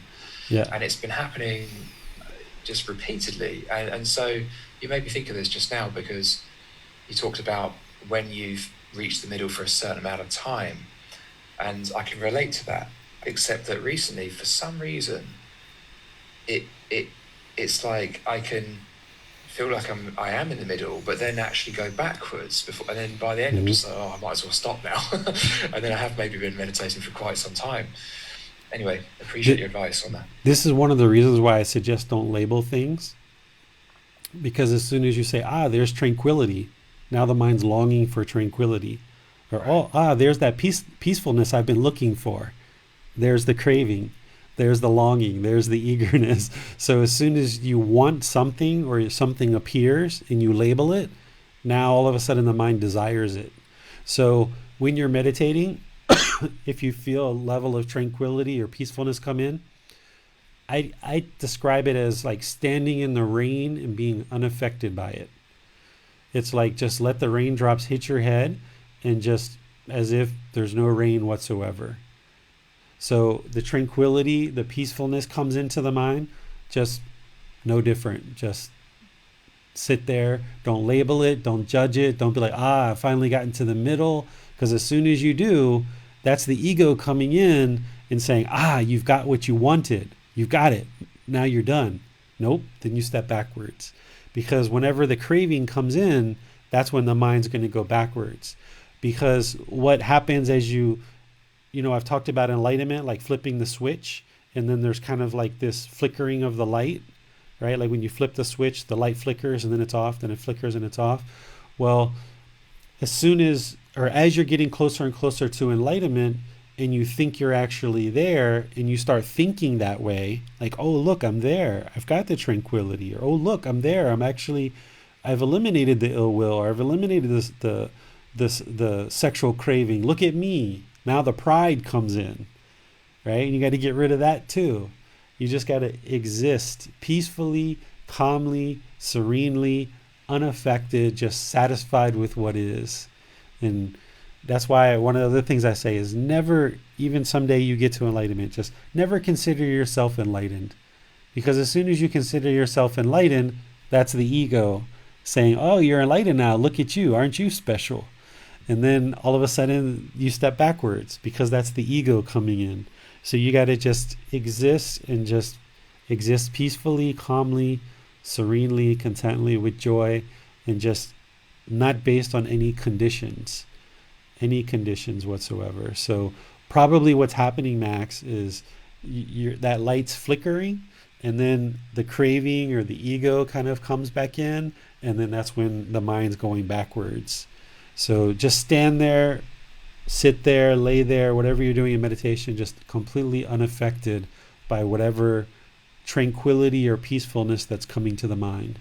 Yeah. And it's been happening just repeatedly. And so you made me think of this just now, because you talked about when you've reached the middle for a certain amount of time, and I can relate to that, except that recently, for some reason, it's like I can feel like I am in the middle, but then actually go backwards before, and then by the end I'm Mm-hmm. just like, oh, I might as well stop now. And then I have maybe been meditating for quite some time. Anyway, appreciate Th- your advice on that. this is one of the reasons why I suggest don't label things, because as soon as you say, there's tranquility, now the mind's longing for tranquility. Or, Right. there's that peacefulness I've been looking for. There's the craving. There's the longing. There's the eagerness. So as soon as you want something or something appears and you label it, now all of a sudden the mind desires it. So when you're meditating, if you feel a level of tranquility or peacefulness come in, I describe it as like standing in the rain and being unaffected by it. It's like just let the raindrops hit your head and just as if there's no rain whatsoever. So the tranquility, the peacefulness comes into the mind, just no different. Just sit there. Don't label it. Don't judge it. Don't be like, I finally got into the middle. Because as soon as you do, that's the ego coming in and saying, you've got what you wanted. You've got it. Now you're done. Nope. Then you step backwards. Because whenever the craving comes in, that's when the mind's going to go backwards. Because what happens as I've talked about enlightenment, like flipping the switch, and then there's kind of like this flickering of the light, right? Like when you flip the switch, the light flickers and then it's off, then it flickers and it's off. Well, as you're getting closer and closer to enlightenment, and you think you're actually there, and you start thinking that way, like, oh, look, I'm there. I've got the tranquility. Or, oh, look, I'm there. I've eliminated the ill will, or I've eliminated the sexual craving. Look at me. Now the pride comes in, right? And you got to get rid of that too. You just got to exist peacefully, calmly, serenely, unaffected, just satisfied with what is. And that's why one of the other things I say is never, even someday you get to enlightenment, just never consider yourself enlightened. Because as soon as you consider yourself enlightened, that's the ego saying, oh, you're enlightened now. Look at you. Aren't you special? And then all of a sudden you step backwards because that's the ego coming in. So you got to just exist and just exist peacefully, calmly, serenely, contently, with joy, and just not based on any conditions whatsoever. So probably what's happening, Max, is that light's flickering, and then the craving or the ego kind of comes back in, and then that's when the mind's going backwards. So just stand there, sit there, lay there, whatever you're doing in meditation, just completely unaffected by whatever tranquility or peacefulness that's coming to the mind.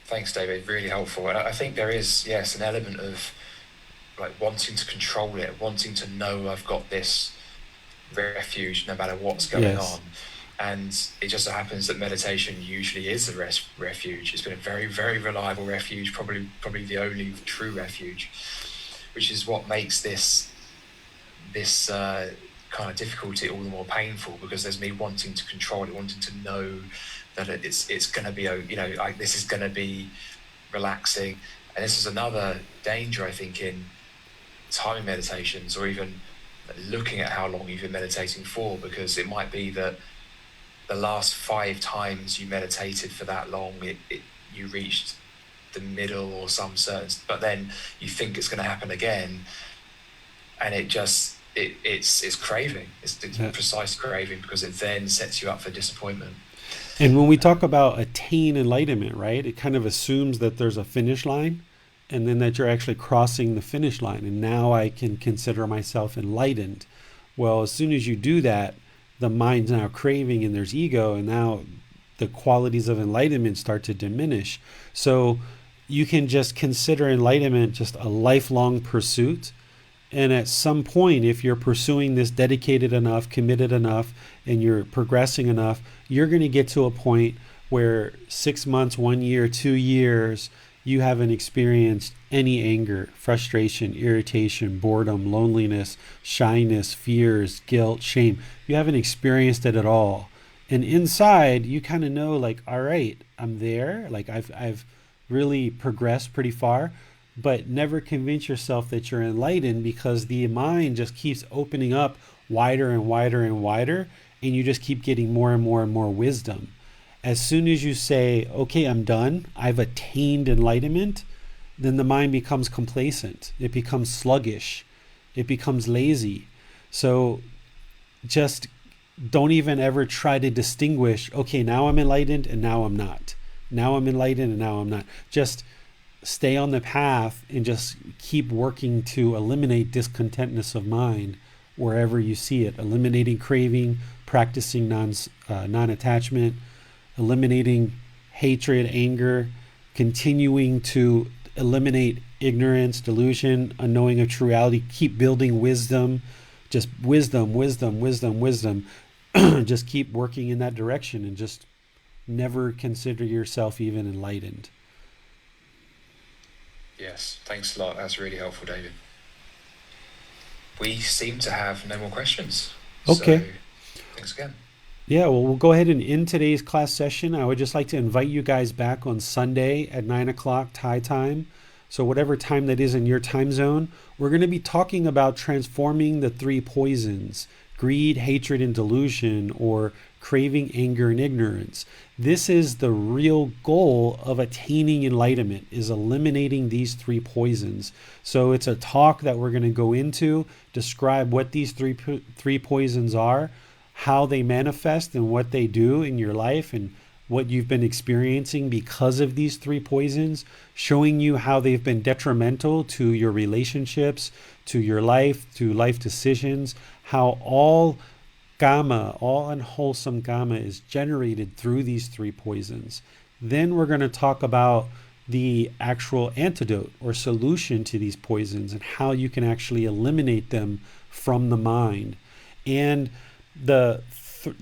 Thanks, David. Really helpful. And I think there is, yes, an element of like wanting to control it, wanting to know I've got this refuge no matter what's going Yes. on. And it just so happens that meditation usually is a refuge. It's been a very, very reliable refuge, probably the only true refuge, which is what makes this kind of difficulty all the more painful, because there's me wanting to control it, wanting to know that it's going to be, like this is going to be relaxing. And this is another danger, I think, in time meditations, or even looking at how long you've been meditating for, because it might be that the last 5 times you meditated for that long, you reached the middle or some certain, but then you think it's going to happen again, and it's craving. It's precise craving, because it then sets you up for disappointment. And when we talk about attain enlightenment, right, it kind of assumes that there's a finish line, and then that you're actually crossing the finish line, and now I can consider myself enlightened. Well, as soon as you do that, the mind's now craving and there's ego, and now the qualities of enlightenment start to diminish. So you can just consider enlightenment just a lifelong pursuit. And at some point, if you're pursuing this dedicated enough, committed enough, and you're progressing enough, you're going to get to a point where 6 months, 1 year, 2 years, you haven't experienced any anger, frustration, irritation, boredom, loneliness, shyness, fears, guilt, shame. You haven't experienced it at all. And inside, you kind of know, like, all right, I'm there. Like, I've really progressed pretty far. But never convince yourself that you're enlightened, because the mind just keeps opening up wider and wider and wider, and you just keep getting more and more and more wisdom. As soon as you say, okay, I'm done, I've attained enlightenment, then the mind becomes complacent. It becomes sluggish. It becomes lazy. So just don't even ever try to distinguish, okay, now I'm enlightened and now I'm not. Now I'm enlightened and now I'm not. Just stay on the path and just keep working to eliminate discontentness of mind wherever you see it. Eliminating craving, practicing non-attachment, eliminating hatred, anger, continuing to eliminate ignorance, delusion, unknowing of true reality. Keep building wisdom, just wisdom, wisdom, wisdom, wisdom. Just keep working in that direction, and just never consider yourself even enlightened. Yes, thanks a lot. That's really helpful, David. We seem to have no more questions. Okay. So, thanks again. Yeah, well, we'll go ahead and end today's class session. I would just like to invite you guys back on Sunday at 9 o'clock Thai time. So whatever time that is in your time zone, we're going to be talking about transforming the three poisons: greed, hatred, and delusion, or craving, anger, and ignorance. This is the real goal of attaining enlightenment, is eliminating these three poisons. So it's a talk that we're going to go into, describe what these three poisons are, how they manifest and what they do in your life, and what you've been experiencing because of these three poisons, showing you how they've been detrimental to your relationships, to your life, to life decisions, how all Gama, all unwholesome Gama, is generated through these three poisons. Then we're going to talk about the actual antidote or solution to these poisons, and how you can actually eliminate them from the mind. And the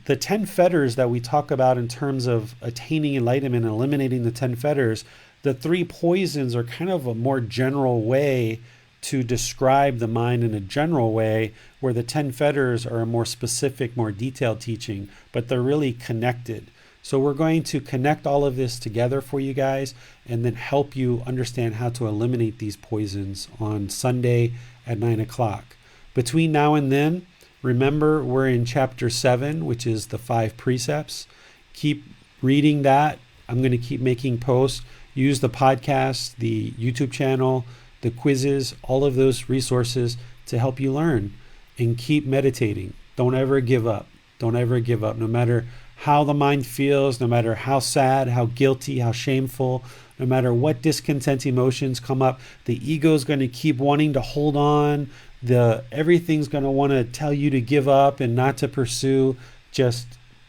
10 fetters that we talk about in terms of attaining enlightenment and eliminating the 10 fetters, the three poisons are kind of a more general way to describe the mind in a general way, where the 10 fetters are a more specific, more detailed teaching, but they're really connected. So we're going to connect all of this together for you guys, and then help you understand how to eliminate these poisons on Sunday at 9 o'clock. Between now and then, remember, we're in chapter 7, which is the 5 precepts. Keep reading that. I'm going to keep making posts. Use the podcast, the YouTube channel, the quizzes, all of those resources to help you learn, and keep meditating. Don't ever give up. Don't ever give up. No matter how the mind feels, no matter how sad, how guilty, how shameful, no matter what discontent emotions come up, the ego is going to keep wanting to hold on. Everything's going to want to tell you to give up and not to pursue. Just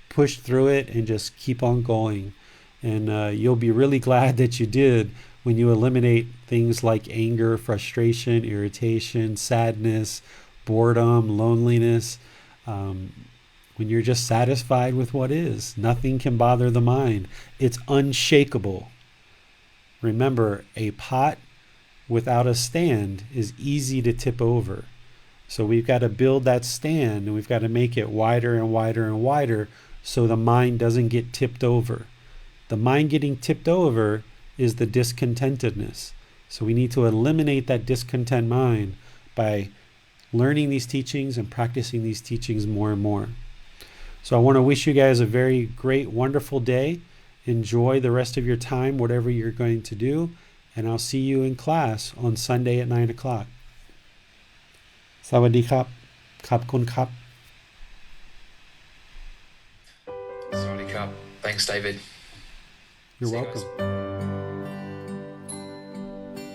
push through it and just keep on going. And you'll be really glad that you did, when you eliminate things like anger, frustration, irritation, sadness, boredom, loneliness. When you're just satisfied with what is, nothing can bother the mind. It's unshakable. Remember, a pot without a stand is easy to tip over. So we've got to build that stand, and we've got to make it wider and wider and wider, so the mind doesn't get tipped over. The mind getting tipped over is the discontentedness. So we need to eliminate that discontent mind by learning these teachings and practicing these teachings more and more. So I want to wish you guys a very great, wonderful day. Enjoy the rest of your time, whatever you're going to do. And I'll see you in class on Sunday at 9 o'clock. Sawadee krap. Khap kun khap. Sorry, Cup. Thanks, David. You're See you welcome. guys.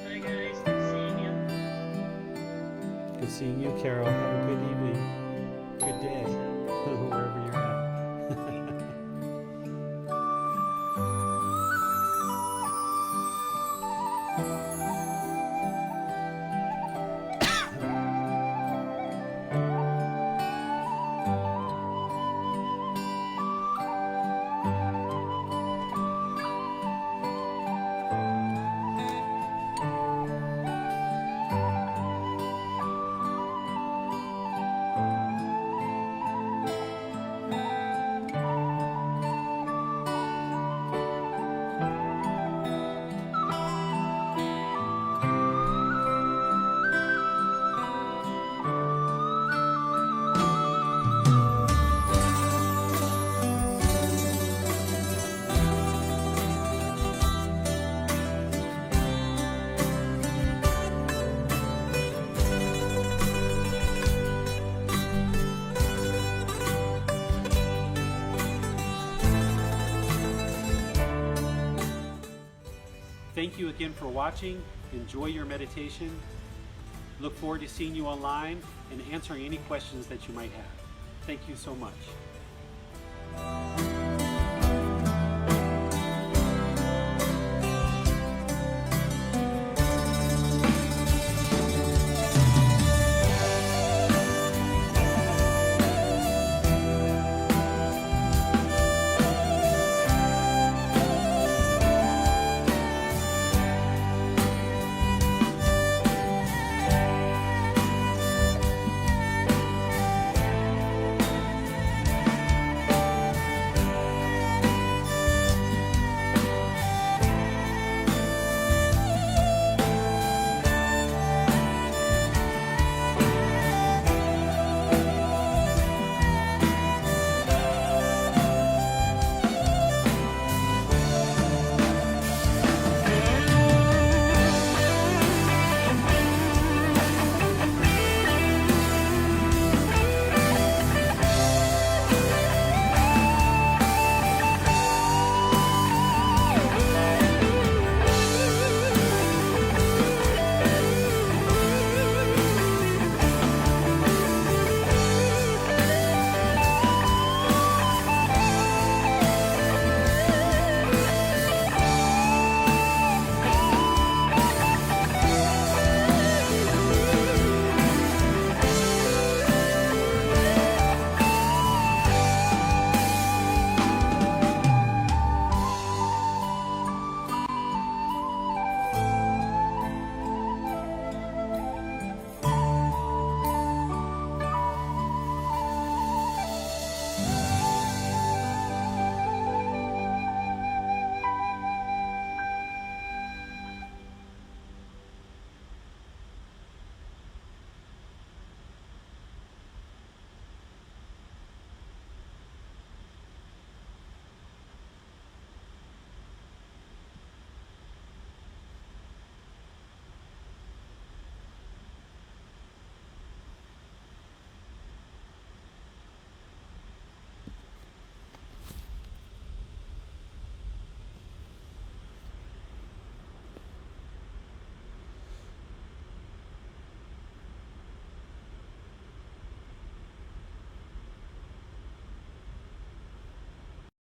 Hi guys, good seeing you. Good seeing you, Carol. Have a good evening. Good day. Wherever you're at. Thank you again for watching. Enjoy your meditation. Look forward to seeing you online and answering any questions that you might have. Thank you so much.